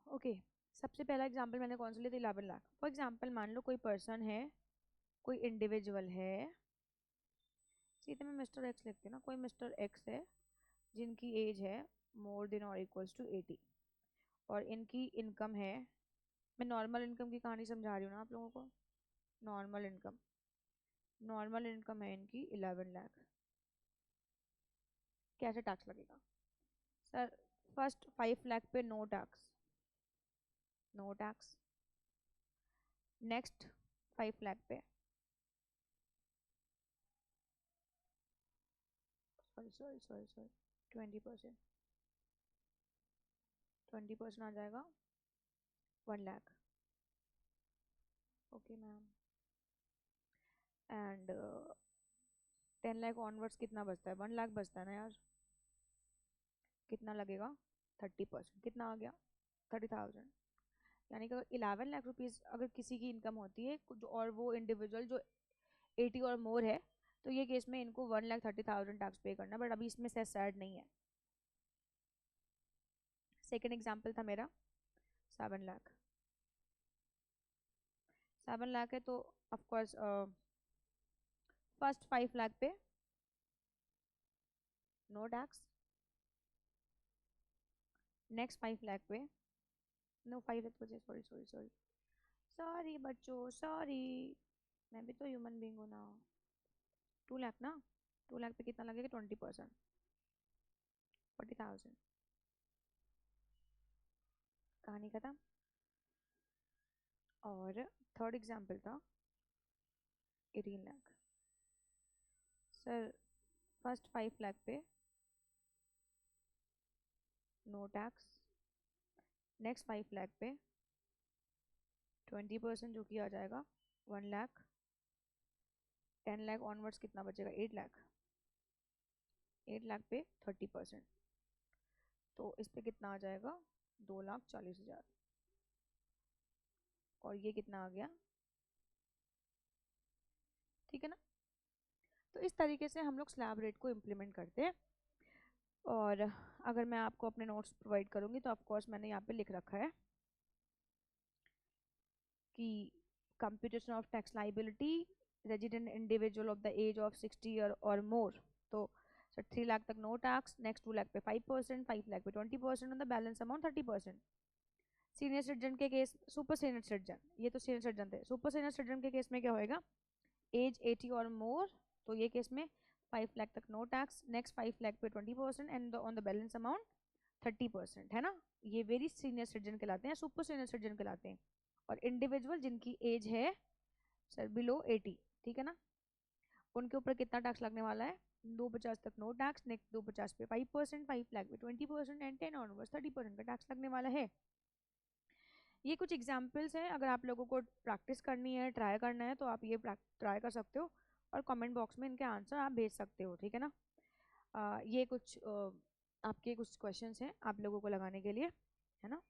ओके, सबसे पहला एग्जाम्पल मैंने कौन सा लिया था? 11 लाख। फॉर एग्जाम्पल मान लो कोई पर्सन है, कोई इंडिविजुअल है, सीधे मैं मिस्टर एक्स लिखती हूँ ना, कोई मिस्टर एक्स है जिनकी एज है मोर देन और इक्वल्स टू 80, और इनकी इनकम है, मैं नॉर्मल इनकम की कहानी समझा रही हूँ ना आप लोगों को। नॉर्मल इनकम, नॉर्मल इनकम है इनकी 11 लाख। कैसे टैक्स लगेगा सर? फर्स्ट 5 लाख पे no tax, no tax. Next 5 lakh पे, सॉरी सॉरी सॉरी सॉरी 20%, 20% आ जाएगा 1 lakh. Okay ma'am, and 10 lakh onwards कितना बचता है? 1 लाख बचता है ना यार। कितना लगेगा? 30%। कितना आ गया? 30,000। यानी कि 11 लाख रुपीज़ अगर किसी की इनकम होती है कुछ, और वो इंडिविजुअल जो 80 और मोर है, तो ये केस में इनको 1,30,000 टैक्स पे करना, बट अभी इसमें सेस ऐड नहीं है। सेकेंड एग्जाम्पल था मेरा 7 लाख। 7 लाख है तो ऑफकोर्स फर्स्ट 5 लाख पे नो टैक्स। नेक्स्ट 5 लाख पे नो, 5 लाख बचे, सॉरी सॉरी सॉरी सॉरी बच्चों सॉरी, मैं भी तो ह्यूमन बींग हूँ ना। 2 लाख ना, 2 लाख पे कितना लगेगा? 20%, 40,000। कहानी खत्म। और थर्ड एग्जाम्पल था 18 लाख। सर फर्स्ट 5 लाख पे नो टैक्स। नेक्स्ट 5 लाख पे 20%, जो कि आ जाएगा 1 लाख। 10 लाख ऑनवर्ड्स कितना बचेगा? 8 लाख। 8 लाख पे 30%, तो इस पे कितना आ जाएगा? 2,40,000। और ये कितना आ गया? ठीक है ना? तो इस तरीके से हम लोग स्लैब रेट को इम्प्लीमेंट करते हैं। और अगर मैं आपको अपने नोट्स प्रोवाइड करूंगी तो ऑफकोर्स मैंने यहाँ पे लिख रखा है कि computation of tax liability resident individual of the age of 60 year और मोर। तो सर 3 लाख तक नो टैक्स, नेक्स्ट 2 लाख पे 5%, 5 लाख पे 20%, on the balance amount 30%। Senior citizen के केस, सुपर सीनियर सिटीजन, ये तो सीनियर सिटीजन थे, सुपर सीनियर सिटीजन के केस में क्या होएगा? एज 80 और मोर, तो ये केस में 5 लाख तक नो टैक्स, नेक्स्ट 5 लाख पे 20%, and on the balance amount 30%, है ना? ये वेरी सीनियर सिटीजन कहलाते हैं, सुपर सीनियर सिटीजन कहलाते हैं। और इंडिविजुअल जिनकी एज है सर बिलो 80, ठीक है ना, उनके ऊपर कितना टैक्स लगने वाला है? 250 तक नो टैक्स, नेक्स्ट 250 पे 5%, 5 लाख पे 20%, एंड 10 ऑनवर्ड्स 30% का टैक्स लगने वाला है। ये कुछ एग्जाम्पल्स हैं, अगर आप लोगों को प्रैक्टिस करनी है, ट्राई करना है, तो आप ये ट्राई कर सकते हो और कमेंट बॉक्स में इनके आंसर आप भेज सकते हो, ठीक है ना? ये कुछ आपके कुछ क्वेश्चंस हैं आप लोगों को लगाने के लिए, है ना?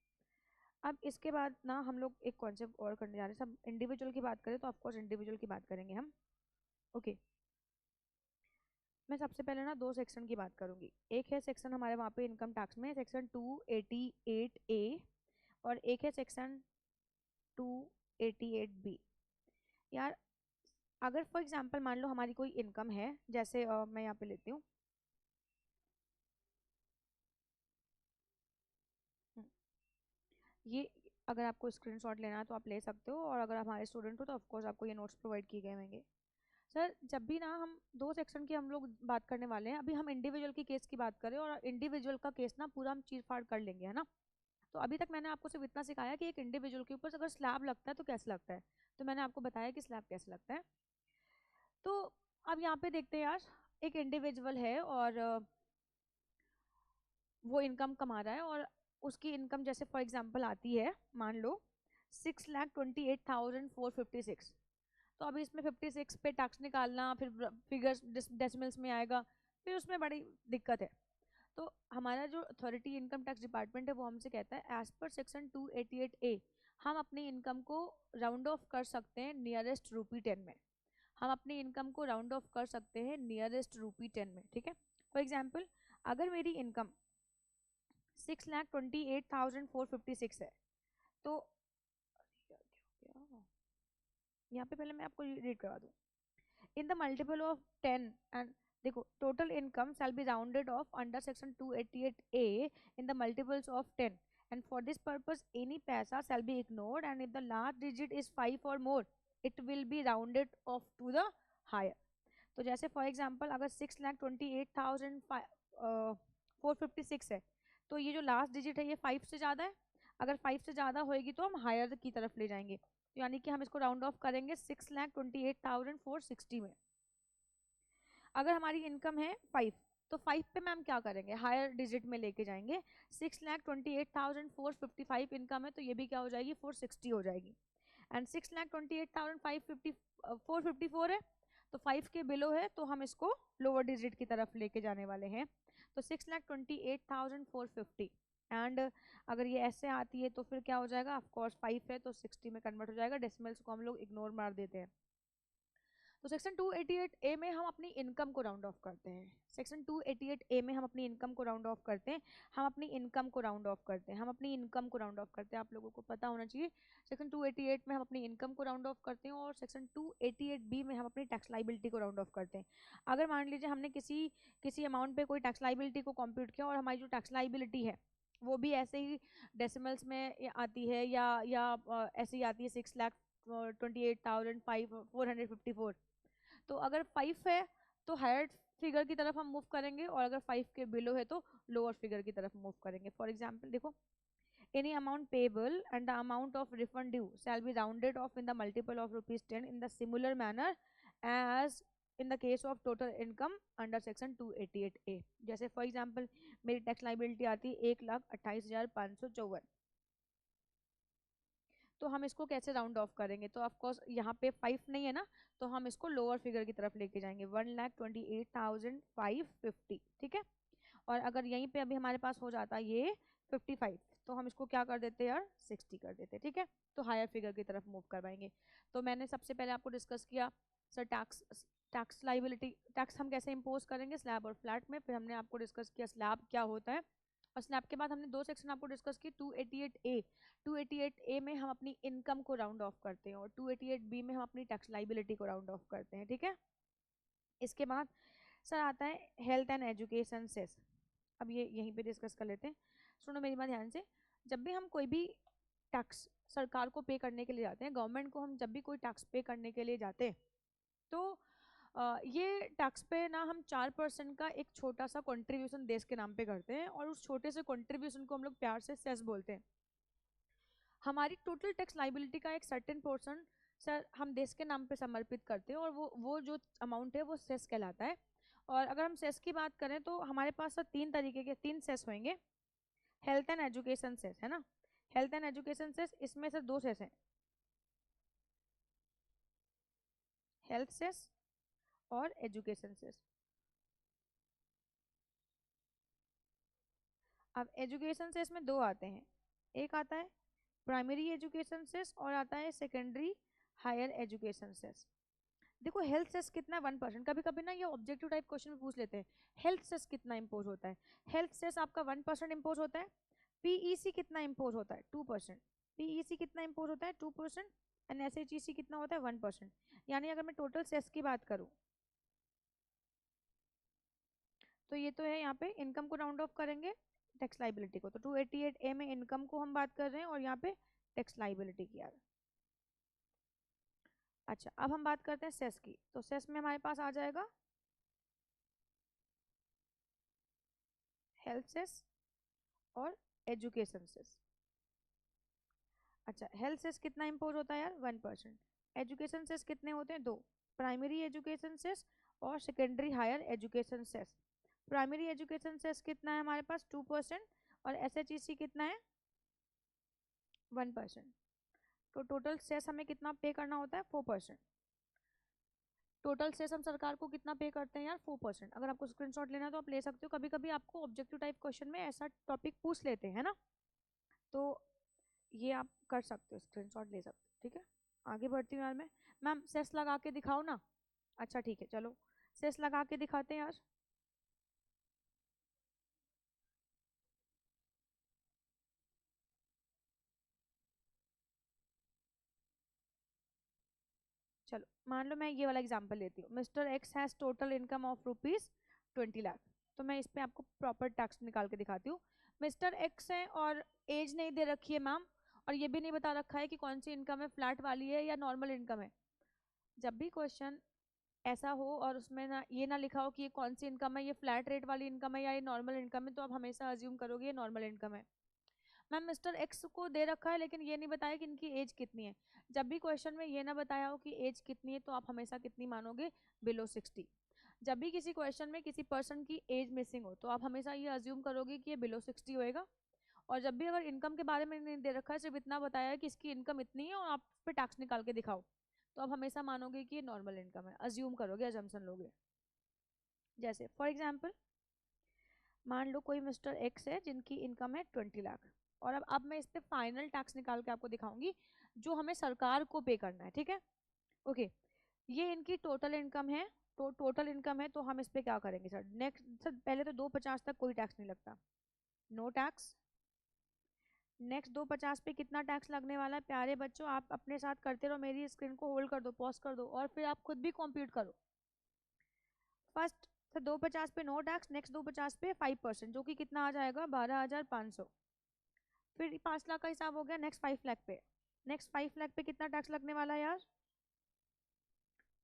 अब इसके बाद ना हम लोग एक कॉन्सेप्ट और करने जा रहे हैं। सब इंडिविजुअल की बात करें तो ऑफकोर्स इंडिविजुअल की बात करेंगे हम। ओके, मैं सबसे पहले ना 2 सेक्शन की बात करूंगी। एक है सेक्शन हमारे वहाँ पे इनकम टैक्स में सेक्शन 288A, और एक है सेक्शन 2 88B। यार अगर फॉर एग्जांपल मान लो हमारी कोई इनकम है, जैसे मैं यहाँ पे लेती हूँ, हम्म, ये अगर आपको स्क्रीनशॉट लेना है तो आप ले सकते हो, और अगर आप हमारे स्टूडेंट हो तो ऑफकोर्स आपको ये नोट्स प्रोवाइड किए गए होंगे। सर जब भी ना हम दो सेक्शन की हम लोग बात करने वाले हैं, अभी हम इंडिविजुअल की केस की बात करें, और इंडिविजुअल का केस ना पूरा हम चीर फाड़ कर लेंगे, है ना। तो अभी तक मैंने आपको सिर्फ इतना सिखाया कि एक इंडिविजुअल के ऊपर अगर स्लैब लगता है तो कैसे लगता है, तो मैंने आपको बताया कि स्लैब कैसे लगता है। तो अब यहाँ पे देखते हैं यार, एक इंडिविजुअल है और वो इनकम कमा रहा है, और उसकी इनकम जैसे फॉर एग्जांपल आती है, मान लो 6,28,456। तो अभी इसमें 56 पे टैक्स निकालना, फिर फिगर्स डेसिमल्स में आएगा, फिर उसमें बड़ी दिक्कत है। तो हमारा जो अथॉरिटी इनकम टैक्स डिपार्टमेंट है वो हमसे कहता है एज पर सेक्शन 288A हम अपनी इनकम को राउंड ऑफ कर सकते हैं नियरेस्ट ₹10 में। हम अपनी इनकम को राउंड ऑफ कर सकते हैं नियरेस्ट ₹10 में, ठीक है। फॉर एग्जाम्पल अगर मेरी इनकम 6,28,456 है, तो यहाँ पे पहले मैं आपको रीड करवा दूँ। In the multiple of 10 and देखो, total income shall be rounded off under section 288A in the multiples of 10, and for this purpose any paisa shall be ignored, and if the last digit is 5 or more it will be rounded off to the higher। तो जैसे for example अगर 6,28,456 है, तो ये जो last digit है ये 5 से ज़्यादा है। अगर 5 से ज़्यादा होएगी तो हम हायर की तरफ ले जाएंगे, तो यानी कि हम इसको राउंड ऑफ करेंगे 6,28,460 में। अगर हमारी इनकम है 5, तो 5 पे मैम क्या करेंगे, हायर डिजिट में लेके जाएंगे। 6,28,455 इनकम है, तो ये भी क्या हो जाएगी, 460 हो जाएगी। एंड 6,28,454 है, तो 5 के बिलो है, तो हम इसको लोअर डिजिट की तरफ लेके जाने वाले हैं। तो 6,28,450। एंड अगर ये ऐसे आती है तो फिर क्या हो जाएगा, ऑफ कोर्स 5 है तो 60 में कन्वर्ट हो जाएगा, डेसिमल्स को हम लोग इग्नोर मार देते हैं। तो सेक्शन 288A में हम अपनी इनकम को राउंड ऑफ करते हैं। सेक्शन 288A में हम अपनी इनकम को राउंड ऑफ करते हैं, हम अपनी इनकम को राउंड ऑफ करते हैं, हम अपनी इनकम को राउंड ऑफ करते हैं, आप लोगों को पता होना चाहिए। सेक्शन 288 में हम अपनी इनकम को राउंड ऑफ करते हैं, और सेक्शन 288B में हम अपनी टैक्स लाइबिलिटी को राउंड ऑफ करते हैं। अगर मान लीजिए हमने किसी किसी अमाउंट पे कोई टैक्स लाइबिलिटी को कंप्यूट किया, और हमारी जो टैक्स लाइबिलिटी है वो भी ऐसे ही डेसिमल्स में आती है, या ऐसे ही आती है 6,28,454। तो अगर 5 है तो हायर फिगर की तरफ हम मूव करेंगे, और अगर 5 के बिलो है तो लोअर फिगर की तरफ मूव करेंगे। फॉर एग्जाम्पल देखो, any amount payable and the amount of refund due shall be rounded off in the multiple of ₹10 in the similar manner as in the case of total income under section 288A। जैसे for example मेरी tax liability आती है 1,28,554, तो हम इसको कैसे round of करेंगे, तो ऑफ कोर्स यहाँ पे 5 नहीं है ना, तो हम इसको लोअर फिगर की तरफ लेके जाएंगे, 1,28,550, ठीक है। और अगर यहीं पे अभी हमारे पास हो जाता ये 55, तो हम इसको क्या कर देते यार, 60 कर देते, ठीक है। तो हायर फिगर की तरफ मूव करवाएंगे। तो मैंने सबसे पहले आपको डिस्कस किया sir tax tax liability, tax हम कैसे इम्पोज करेंगे, स्लैब और फ्लैट में। फिर हमने आपको डिस्कस किया स्लैब क्या होता है, और स्लैब के बाद हमने दो सेक्शन आपको डिस्कस किए, 288A। 288A में हम अपनी इनकम को राउंड ऑफ करते हैं, और 288B में हम अपनी टैक्स लाइबिलिटी को राउंड ऑफ करते हैं, ठीक है। इसके बाद सर आता है हेल्थ एंड एजुकेशन सेस। अब ये यहीं पे डिस्कस कर लेते हैं, सुनो मेरी बात ध्यान से। जब भी हम कोई भी टैक्स सरकार को पे करने के लिए जाते हैं, गवर्नमेंट को हम जब भी कोई टैक्स पे करने के लिए जाते हैं, तो ये टैक्स पे ना हम 4% का एक छोटा सा कंट्रीब्यूशन देश के नाम पे करते हैं, और उस छोटे से कंट्रीब्यूशन को हम लोग प्यार से सेस बोलते हैं। हमारी टोटल टैक्स लाइबिलिटी का एक सर्टेन पोर्शन सर हम देश के नाम पे समर्पित करते हैं, और वो जो अमाउंट है वो सेस कहलाता है। और अगर हम सेस की बात करें तो हमारे पास सर तीन तरीके के तीन सेस होंगे। हेल्थ एंड एजुकेशन सेस है ना, हेल्थ एंड एजुकेशन सेस, इसमें से दो सेस हैं, हेल्थ सेस और एजुकेशन सेस। अब एजुकेशन सेस में दो आते हैं, एक आता है प्राइमरी एजुकेशन सेस और आता है सेकेंडरी हायर एजुकेशन सेस। देखो हेल्थ सेस कितना है, 1%। कभी कभी ना ये ऑब्जेक्टिव टाइप क्वेश्चन में पूछ लेते हैं हेल्थ सेस कितना इम्पोज होता है। हेल्थ सेस आपका 1% इम्पोज होता है। पीईसी कितना इम्पोज होता है, 2%। पीईसी कितना इम्पोज होता है, 2%। एंड SHEC कितना होता है 1%। यानी अगर मैं टोटल सेस की बात करूँ तो ये तो है, यहाँ पे इनकम को राउंड ऑफ करेंगे, टैक्स लाइबिलिटी को, तो 288A में इनकम को हम बात कर रहे हैं और यहाँ पे टैक्स लाइबिलिटी की यार। अच्छा, अब हम बात करते हैं सेस की, तो सेस में हमारे पास आ जाएगा हेल्थ सेस और एजुकेशन सेस। अच्छा, हेल्थ सेस कितना इम्पोज होता है यार 1%। एजुकेशन सेस कितने होते हैं, दो, प्राइमरी एजुकेशन सेस और secondary higher education cess. Primary education cess कितना है हमारे पास 2% और SHEC कितना है 1%। तो टोटल सेस हमें कितना पे करना होता है 4%। टोटल सेस हम सरकार को कितना पे करते हैं यार 4%। अगर आपको स्क्रीनशॉट लेना है तो आप ले सकते हो, कभी कभी आपको ऑब्जेक्टिव टाइप क्वेश्चन में ऐसा टॉपिक पूछ लेते हैं ना, तो ये आप कर सकते हो, स्क्रीनशॉट ले सकते हो। ठीक है, आगे बढ़ती हूँ यार मैं। मैम सेस लगा के दिखाओ ना। अच्छा ठीक है, चलो सेस लगा के दिखाते हैं यार। चलो मान लो मैं ये वाला एग्जांपल लेती हूँ, mister x has total income of rupees 20 lakh. तो मैं इस पे आपको प्रॉपर टैक्स निकाल के दिखाती हूँ। मिस्टर एक्स है और एज नहीं दे रखी है मैम, और ये भी नहीं बता रखा है कि कौन सी इनकम है, फ्लैट वाली है या नॉर्मल इनकम है। जब भी क्वेश्चन ऐसा हो और उसमें ना ये ना लिखा हो कि ये कौन सी इनकम है, ये फ्लैट रेट वाली इनकम है या ये नॉर्मल इनकम है, तो आप हमेशा अज्यूम करोगे ये नॉर्मल इनकम है। मैम मिस्टर एक्स को दे रखा है लेकिन ये नहीं बताया कि इनकी एज कितनी है। जब भी क्वेश्चन में ये ना बताया हो कि एज कितनी है तो आप हमेशा कितनी मानोगे, बिलो 60। जब भी किसी क्वेश्चन में किसी पर्सन की एज मिसिंग हो तो आप हमेशा ये अज्यूम करोगे कि ये बिलो 60 होएगा। और जब भी अगर इनकम के बारे में नहीं दे रखा है, सिर्फ इतना बताया है कि इसकी इनकम इतनी है और आप उस पर टैक्स निकाल के दिखाओ, तो आप हमेशा मानोगे कि ये नॉर्मल इनकम है, अज्यूम करोगे, अजम्पशन लोगे। जैसे फॉर एग्जाम्पल मान लो कोई मिस्टर एक्स है जिनकी इनकम है 20 लाख, और अब मैं इस पे फाइनल टैक्स निकाल के आपको दिखाऊंगी जो हमें सरकार को पे करना है। ठीक है, ओके। ये इनकी टोटल इनकम है, तो टोटल इनकम है, तो हम इस पे क्या करेंगे सर, नेक्स्ट सर पहले तो 250 तक कोई टैक्स नहीं लगता, नो टैक्स। नेक्स्ट 250 पे कितना टैक्स लगने वाला है प्यारे बच्चों, आप अपने साथ करते रहो, मेरी स्क्रीन को होल्ड कर दो, पॉज कर दो और फिर आप खुद भी कंप्यूट करो। फर्स्ट तो 250 पे नो टैक्स, नेक्स्ट 250 पे 5%, जो कि कितना आ जाएगा 12,500। फिर 5 लाख का हिसाब हो गया, नेक्स्ट 5 लाख पे, नेक्स्ट 5 लाख पे कितना टैक्स लगने वाला है यार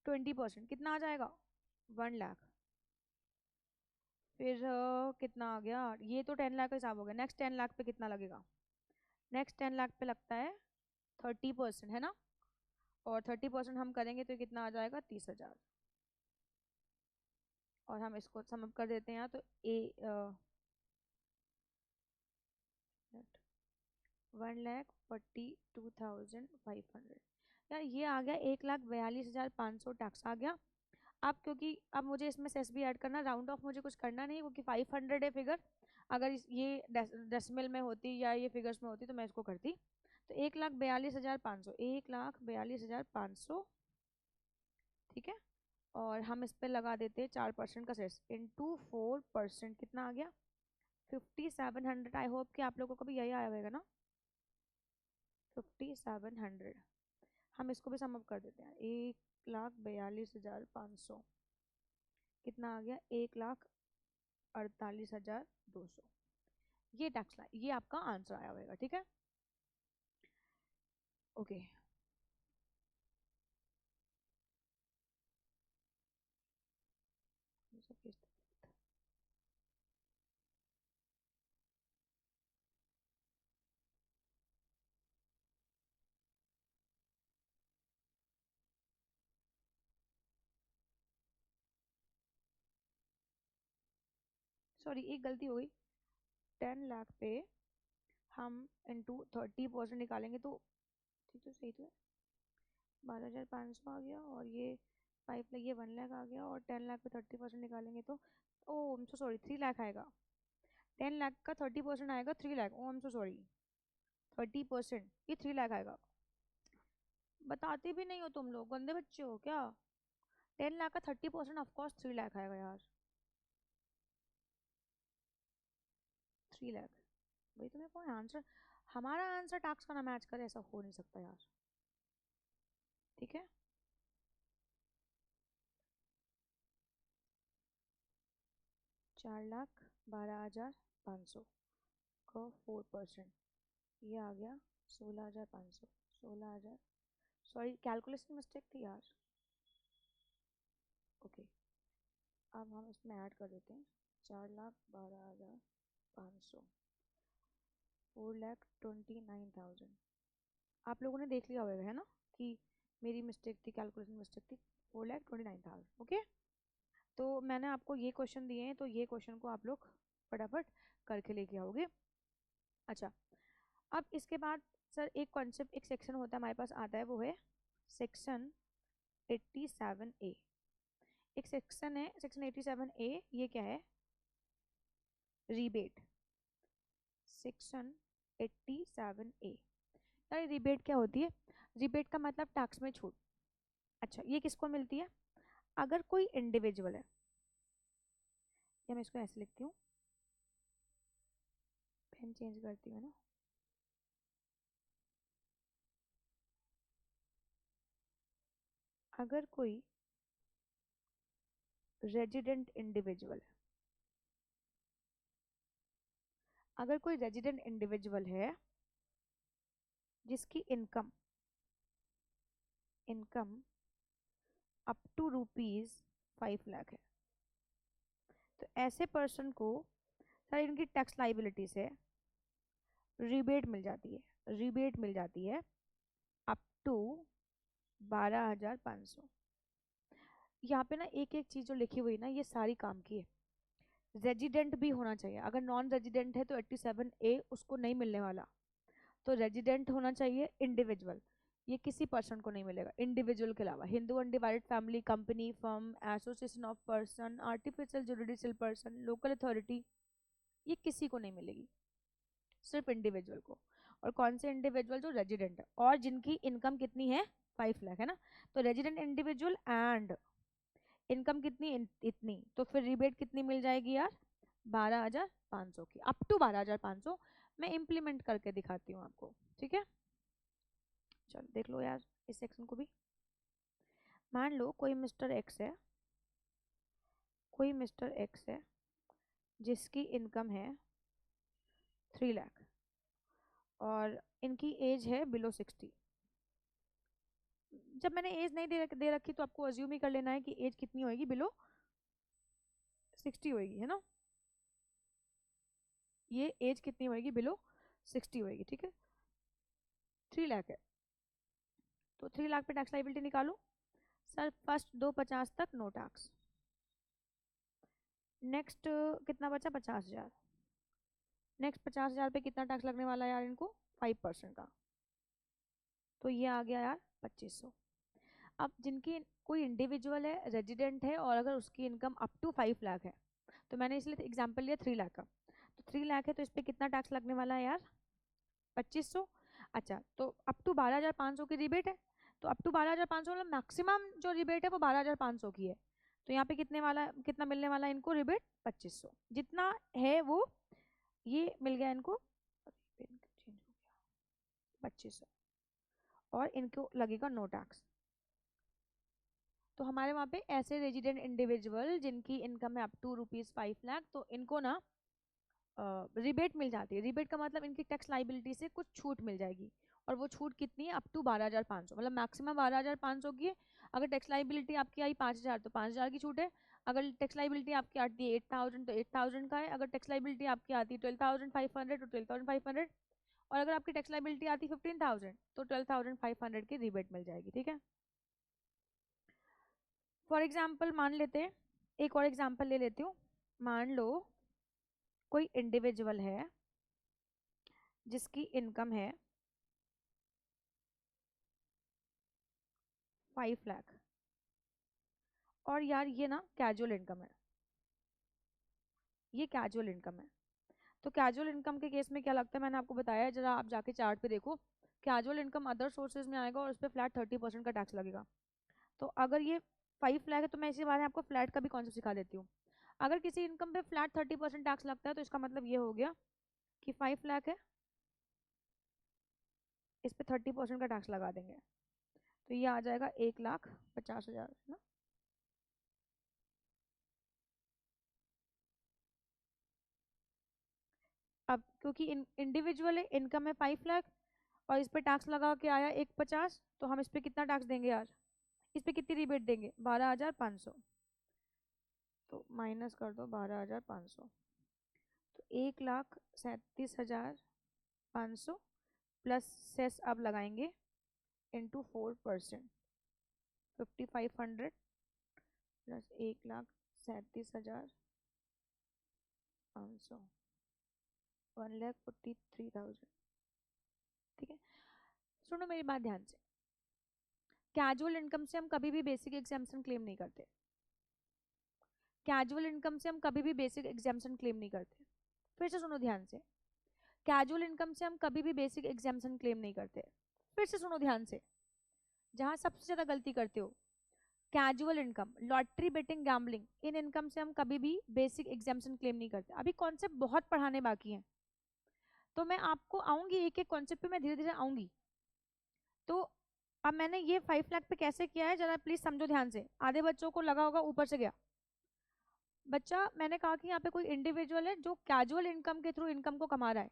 20%, कितना आ जाएगा 1 लाख। फिर कितना आ गया, ये तो 10 लाख का हिसाब हो गया, नेक्स्ट 10 लाख पे कितना लगेगा, नेक्स्ट 10 लाख पे लगता है 30%, है ना। और 30% हम करेंगे तो कितना आ जाएगा 30,000। और हम इसको सम कर देते हैं यहाँ तो 1,42,500। यार ये आ गया 1,42,500 टैक्स आ गया। अब क्योंकि अब मुझे इसमें सेस भी ऐड करना, राउंड ऑफ मुझे कुछ करना नहीं क्योंकि 500 है फिगर। अगर ये डेसिमल में होती या ये फिगर्स में होती तो मैं इसको करती। तो 1,42,500, 1,42,500, ठीक है। और हम इस पे लगा देते हैं 4% का सेस इंटू 4%, कितना आ गया 5,700। आई होप कि आप लोगों को भी यही आया होगा ना, 5,700। हम इसको भी समअप कर देते हैं, 1,42,500 कितना आ गया 1,48,200। ये टैक्स लाइन, ये आपका आंसर आया होगा, ठीक है, ओके। सॉरी एक गलती हो गई, 10 लाख पे हम इंटू 30% निकालेंगे तो ठीक, तो सही तो है, 12,500 आ गया, और ये 5 लाख, ये 1 लाख आ गया, और 10 लाख पे 30% निकालेंगे तो oh I am so sorry 3 lakh आएगा। 10 लाख का 30% आएगा 3 lakh, oh I am so sorry, 30% ये 3 लाख आएगा। बताते भी नहीं हो तुम लोग, गंदे बच्चे हो क्या। 10 लाख का 30% ऑफकोर्स 3 लाख आएगा यार, 3 लाख। भाई तुम्हें कौन आंसर, हमारा आंसर टैक्स का ना मैच करे, ऐसा हो नहीं सकता यार। ठीक है। चार लाख 12,500 का 4%, ये आ गया 16,500। 16,000, सॉरी कैलकुलेशन मिस्टेक थी यार। ओके, अब हम इसमें ऐड कर देते हैं 4,12,500, 4,29,000। आप लोगों ने देख लिया होगा है ना कि मेरी मिस्टेक थी, कैलकुलेशन मिस्टेक थी। 4,29,000। ओके, तो मैंने आपको ये क्वेश्चन दिए हैं, तो ये क्वेश्चन को आप लोग फटाफट करके लेके आओगे। अच्छा, अब इसके बाद सर एक कॉन्सेप्ट, एक सेक्शन होता है हमारे पास आता है, वो है सेक्शन 87A। एक सेक्शन है सेक्शन 87A, ये क्या है? रिबेट। सेक्शन 87A, यार रिबेट क्या होती है? रिबेट का मतलब टैक्स में छूट। अच्छा, ये किसको मिलती है? अगर कोई इंडिविजुअल है, या मैं इसको ऐसे लिखती हूँ, पेन चेंज करती हूँ ना। अगर कोई रेजिडेंट इंडिविजुअल है, अगर कोई रेजिडेंट इंडिविजुअल है जिसकी income income up to ₹5 lakh है, तो ऐसे पर्सन को सर इनकी टैक्स लाइबिलिटी से रिबेट मिल जाती है। रिबेट मिल जाती है अप टू 12,500। यहाँ पे ना एक एक चीज जो लिखी हुई ना, ये सारी काम की है। रेजिडेंट भी होना चाहिए, अगर नॉन रेजिडेंट है तो 87A उसको नहीं मिलने वाला। तो रेजिडेंट होना चाहिए, इंडिविजुअल, ये किसी पर्सन को नहीं मिलेगा इंडिविजुअल के अलावा। Hindu undivided family, company, firm, association of person, artificial judicial person, local authority, ये किसी को नहीं मिलेगी, सिर्फ इंडिविजुअल को। और कौन से इंडिविजुअल? जो रेजिडेंट है और जिनकी इनकम कितनी है? 5 लाख, है ना। तो रेजिडेंट इंडिविजुअल एंड इनकम कितनी? इतनी, तो फिर रिबेट कितनी मिल जाएगी यार? 12,500 की, अप टू 12,500। मैं इम्प्लीमेंट करके दिखाती हूँ आपको, ठीक है। चलो देख लो यार इस सेक्शन को भी। मान लो कोई मिस्टर एक्स है, कोई मिस्टर एक्स है जिसकी इनकम है 3 लाख और इनकी एज है बिलो 60। जब मैंने एज नहीं दे रखी तो आपको अज्यूम ही कर लेना है कि एज कितनी होगी? बिलो 60 होगी, है ना। ये एज कितनी होगी? बिलो 60 होगी, ठीक है। 3 लाख है, तो 3 लाख पे टैक्स लाइबिलिटी निकालो। सर फर्स्ट 250 तक नो टैक्स, नेक्स्ट कितना बचा? 50,000। नेक्स्ट 50,000 पे कितना टैक्स लगने वाला है यार इनको? 5% का, तो ये आ गया यार 2,500। अब जिनकी कोई इंडिविजुअल है, रेजिडेंट है, और अगर उसकी इनकम अप टू 5 लाख है, तो मैंने इसलिए एग्जाम्पल लिया 3 लाख का, तो 3 लाख है तो इस पर कितना टैक्स लगने वाला है यार? 2,500। अच्छा, तो अप टू 12,500 की रिबेट है, तो अप टू 12,500 मतलब मैक्सिमम जो रिबेट है वो 12,500 की है। तो यहाँ पे कितना मिलने वाला है इनको रिबेट? 2,500। जितना है वो ये मिल गया इनको, 2,500, और इनको लगेगा नो टैक्स। तो हमारे वहाँ पे ऐसे रेजिडेंट इंडिविजुअल जिनकी इनकम है अप टू ₹5 लाख, तो इनको ना रिबेट मिल जाती है। रिबेट का मतलब इनकी टैक्स लाइबिलिटी से कुछ छूट मिल जाएगी, और वो छूट कितनी है? अप टू 12,500, मतलब मैक्सिमम 12,500 की है। अगर टैक्स लाइबिलिटी आपकी आई 5,000 तो 5,000 की छूट है। अगर टैक्स लाइबिलिटी आपकी आती है 8,000 तो 8,000 का है। अगर टैक्स लाइबिलिटी आपकी आती है 12,500 तो 12,500। और अगर आपकी टैक्स लाइबिलिटी आती है 15,000 तो 12,500 की रिबेट मिल जाएगी, ठीक है। फॉर एग्जाम्पल मान लेते हैं, एक और एग्जाम्पल ले लेती हूँ। मान लो कोई इंडिविजुअल है जिसकी इनकम है 5 लाख, और यार ये ना कैजुअल इनकम है, ये कैजुअल इनकम है। तो कैजुअल इनकम के केस में क्या लगता है? मैंने आपको बताया है, जरा आप जाके चार्ट पे देखो। कैजुअल इनकम अदर सोर्सेज में आएगा और उस पर फ्लैट 30% का टैक्स लगेगा। तो अगर ये 5 लाख है तो मैं इसी बारे में आपको फ्लैट का भी कॉन्सेप्ट सिखा देती हूँ। अगर किसी इनकम पे फ्लैट 30% टैक्स लगता है तो इसका मतलब ये हो गया कि 5 लाख है, इस पे 30% का टैक्स लगा देंगे। तो ये आ जाएगा 1,50,000 ना। अब क्योंकि इंडिविजुअल है, इनकम है 5 लाख और इस पे टैक्स लगा के आया 1,50, तो हम इस पे कितना टैक्स देंगे यार, इस पे कितनी रिबेट देंगे, 12,500। तो माइनस कर दो 12,500, तो 1,37,500 प्लस सेस अब लगाएंगे इंटू 4%, 5,500 प्लस 1,37,500, 1,43,000। ठीक है, सुनो मेरी बात ध्यान से, कैजुअल इनकम से हम कभी भी बेसिक एग्जाम्पशन क्लेम नहीं करते, कैजुअल इनकम से हम कभी भी बेसिक एग्जाम्पशन क्लेम नहीं करते। फिर से सुनो ध्यान से, कैजुअल इनकम से हम कभी भी बेसिक एग्जाम्पशन क्लेम नहीं करते। फिर से सुनो ध्यान से, जहां सबसे ज्यादा गलती करते हो, casual income, lottery betting, gambling, इन इनकम से हम कभी भी बेसिक एग्जाम्पशन क्लेम नहीं करते। अभी कॉन्सेप्ट बहुत पढ़ाने बाकी हैं, तो मैं आपको आऊंगी, एक एक कॉन्सेप्ट पे मैं धीरे धीरे आऊंगी। तो अब मैंने ये 5 लाख पे कैसे किया है जरा प्लीज समझो ध्यान से, आधे बच्चों को लगा होगा ऊपर से गया। बच्चा, मैंने कहा कि यहाँ पे कोई इंडिविजुअल है जो कैजुअल इनकम के थ्रू इनकम को कमा रहा है।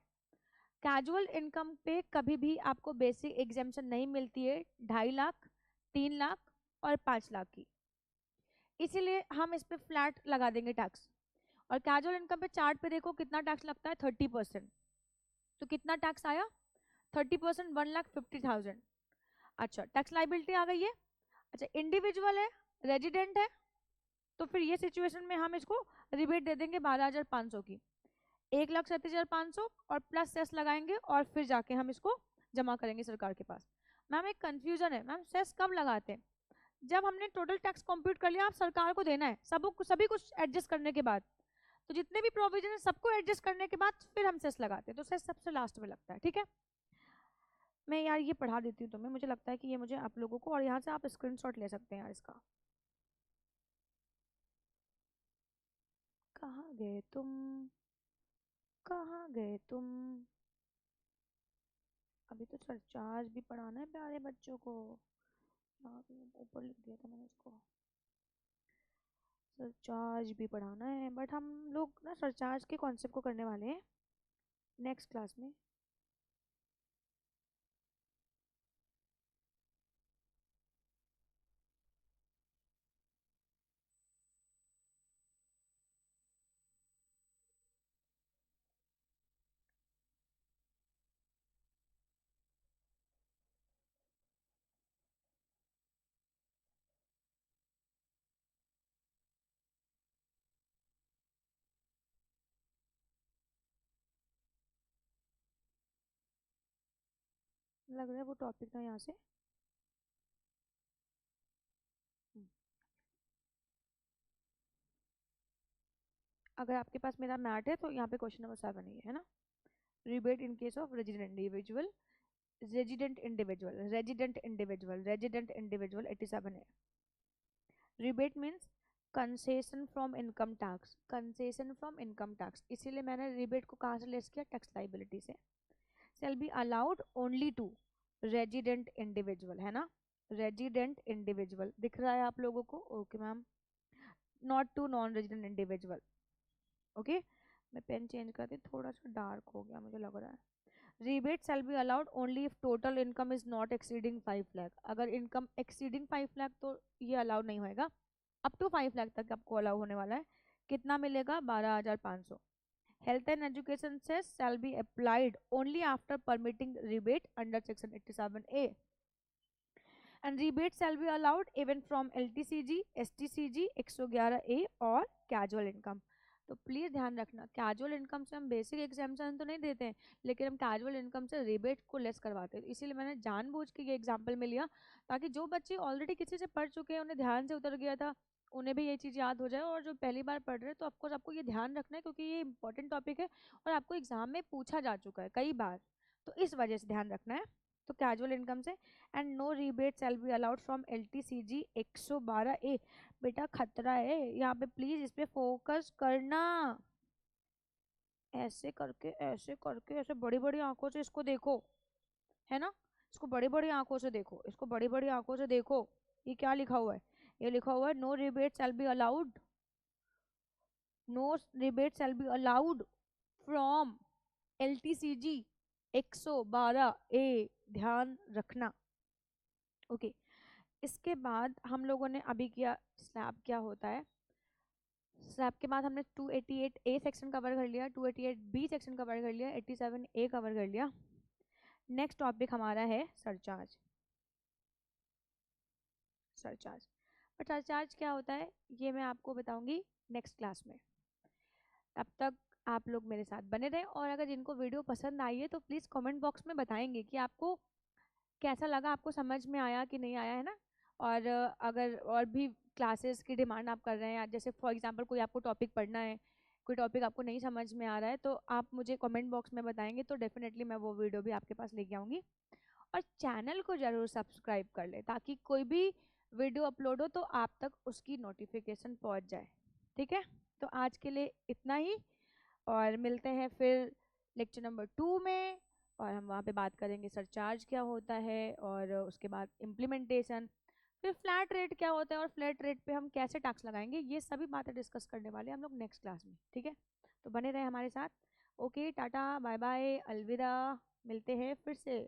कैजुअल इनकम पे कभी भी आपको बेसिक एग्जाम्पशन नहीं मिलती है 2.5 लाख, 3 लाख और 5 लाख की, इसीलिए हम इस पे फ्लैट लगा देंगे टैक्स। और कैजुअल इनकम पे चार्ट पे देखो कितना टैक्स लगता है, 30%। तो कितना टैक्स आया, 30%, 1,50,000। अच्छा, टैक्स लाइबिलिटी आ गई है। अच्छा, इंडिविजुअल है, रेजिडेंट है, तो फिर ये सिचुएशन में हम इसको रिबेट दे देंगे 12,500 की, 1,37,500 और प्लस सेस लगाएंगे और फिर जाके हम इसको जमा करेंगे सरकार के पास। मैम एक कंफ्यूजन है, मैम सेस कब लगाते हैं, जब हमने टोटल टैक्स कंप्यूट कर लिया, आप सरकार को देना है सभी कुछ एडजस्ट करने के बाद, तो जितने भी प्रोविजन है सबको एडजस्ट करने के बाद फिर हम सेस लगाते हैं, तो सेस सबसे लास्ट में लगता है। ठीक है, मैं यार ये पढ़ा देती हूँ तुम्हें, मुझे लगता है कि ये मुझे आप लोगों को, और यहाँ से आप स्क्रीनशॉट ले सकते हैं यार इसका। कहाँ गए तुम, कहाँ गए तुम, अभी तो सरचार्ज भी पढ़ाना है प्यारे बच्चों को। ऊपर लिख दिया था मैंने इसको, सरचार्ज भी पढ़ाना है, बट हम लोग ना सरचार्ज के कॉन्सेप्ट को करने वाले हैं नेक्स्ट क्लास में। लग रहा है वो टॉपिक ना यहाँ से। हम्म, अगर आपके पास मेरा मैट है तो यहाँ पे क्वेश्चन नंबर 7 ही है ना, rebate in case of resident individual, resident individual, resident individual, resident individual 87 है। Rebate means concession from income tax, concession from income tax, इसीलिए मैंने रिबेट को कहाँ से लेस किया, टैक्स लाइबिलिटी से। Shall be allowed only to resident individual, है ना, रेजिडेंट इंडिविजुअल दिख रहा है आप लोगों को, okay ma'am, not to non resident individual. Okay, मैं पेन चेंज करती, थोड़ा सा डार्क हो गया मुझे लग रहा है। rebate shall be allowed only if total income is not exceeding 5 lakh, अगर इनकम एक्सीडिंग 5 लाख तो ये अलाउड नहीं होएगा, अप टू 5 लाख तक आपको अलाउ होने वाला है। कितना मिलेगा, 12,500। Health and education cess shall be applied only after permitting rebate under section 87A, and rebate shall be allowed even from LTCG, STCG 111A और कैजुअल इनकम। तो प्लीज ध्यान रखना, कैजुअल इनकम से हम बेसिक एग्जाम्पशन तो नहीं देते हैं, लेकिन हम कैजुअल इनकम से रिबेट को लेस करवाते हैं, इसीलिए मैंने जानबूझ के ये एग्जाम्पल में लिया, ताकि जो बच्चे ऑलरेडी किसी से पढ़ चुके हैं, उन्हें ध्यान से उतर गया था, उन्हें भी ये चीज़ याद हो जाए, और जो पहली बार पढ़ रहे हैं तो ऑफकोर्स आपको ये ध्यान रखना है, क्योंकि ये इंपॉर्टेंट टॉपिक है और आपको एग्जाम में पूछा जा चुका है कई बार, तो इस वजह से ध्यान रखना है। तो कैजुअल इनकम से, and no rebate shall be allowed from LTCG 112A, बेटा खतरा है यहाँ पे, प्लीज इस पे फोकस करना, ऐसे करके ऐसे करके ऐसे बड़ी बड़ी आंखों से इसको देखो, है ना, इसको बड़ी बड़ी आंखों से देखो, इसको बड़ी बड़ी आंखों से देखो। ये क्या लिखा हुआ है? ये लिखा हुआ है no rebate shall be allowed, no rebate shall be allowed from LTCG 112 A, ध्यान रखना। ओके, इसके बाद हम लोगों ने अभी किया स्लैब क्या होता है। स्लैब के बाद हमने 288A सेक्शन कवर कर लिया, 288B सेक्शन कवर कर लिया, 87A कवर कर लिया। नेक्स्ट टॉपिक हमारा है सरचार्ज। सरचार्ज, बट सरचार्ज क्या होता है ये मैं आपको बताऊंगी नेक्स्ट क्लास में। तब तक आप लोग मेरे साथ बने रहें, और अगर जिनको वीडियो पसंद आई है तो प्लीज़ कमेंट बॉक्स में बताएंगे कि आपको कैसा लगा, आपको समझ में आया कि नहीं आया, है ना। और अगर और भी क्लासेस की डिमांड आप कर रहे हैं, जैसे फॉर एग्जांपल कोई आपको टॉपिक पढ़ना है, कोई टॉपिक आपको नहीं समझ में आ रहा है, तो आप मुझे कमेंट बॉक्स में बताएंगे, तो डेफिनेटली मैं वो वीडियो भी आपके पास लेके आऊँगी। और चैनल को ज़रूर सब्सक्राइब कर ले, ताकि कोई भी वीडियो अपलोड हो तो आप तक उसकी नोटिफिकेशन पहुंच जाए। ठीक है, तो आज के लिए इतना ही, और मिलते हैं फिर लेक्चर नंबर 2 में, और हम वहाँ पे बात करेंगे सरचार्ज क्या होता है, और उसके बाद इम्प्लीमेंटेशन, फिर फ्लैट रेट क्या होता है, और फ्लैट रेट पे हम कैसे टैक्स लगाएंगे, ये सभी बातें डिस्कस करने वाले हैं हम लोग नेक्स्ट क्लास में। ठीक है, तो बने रहे हमारे साथ। ओके, टाटा बाय बाय, अलविदा, मिलते हैं फिर से।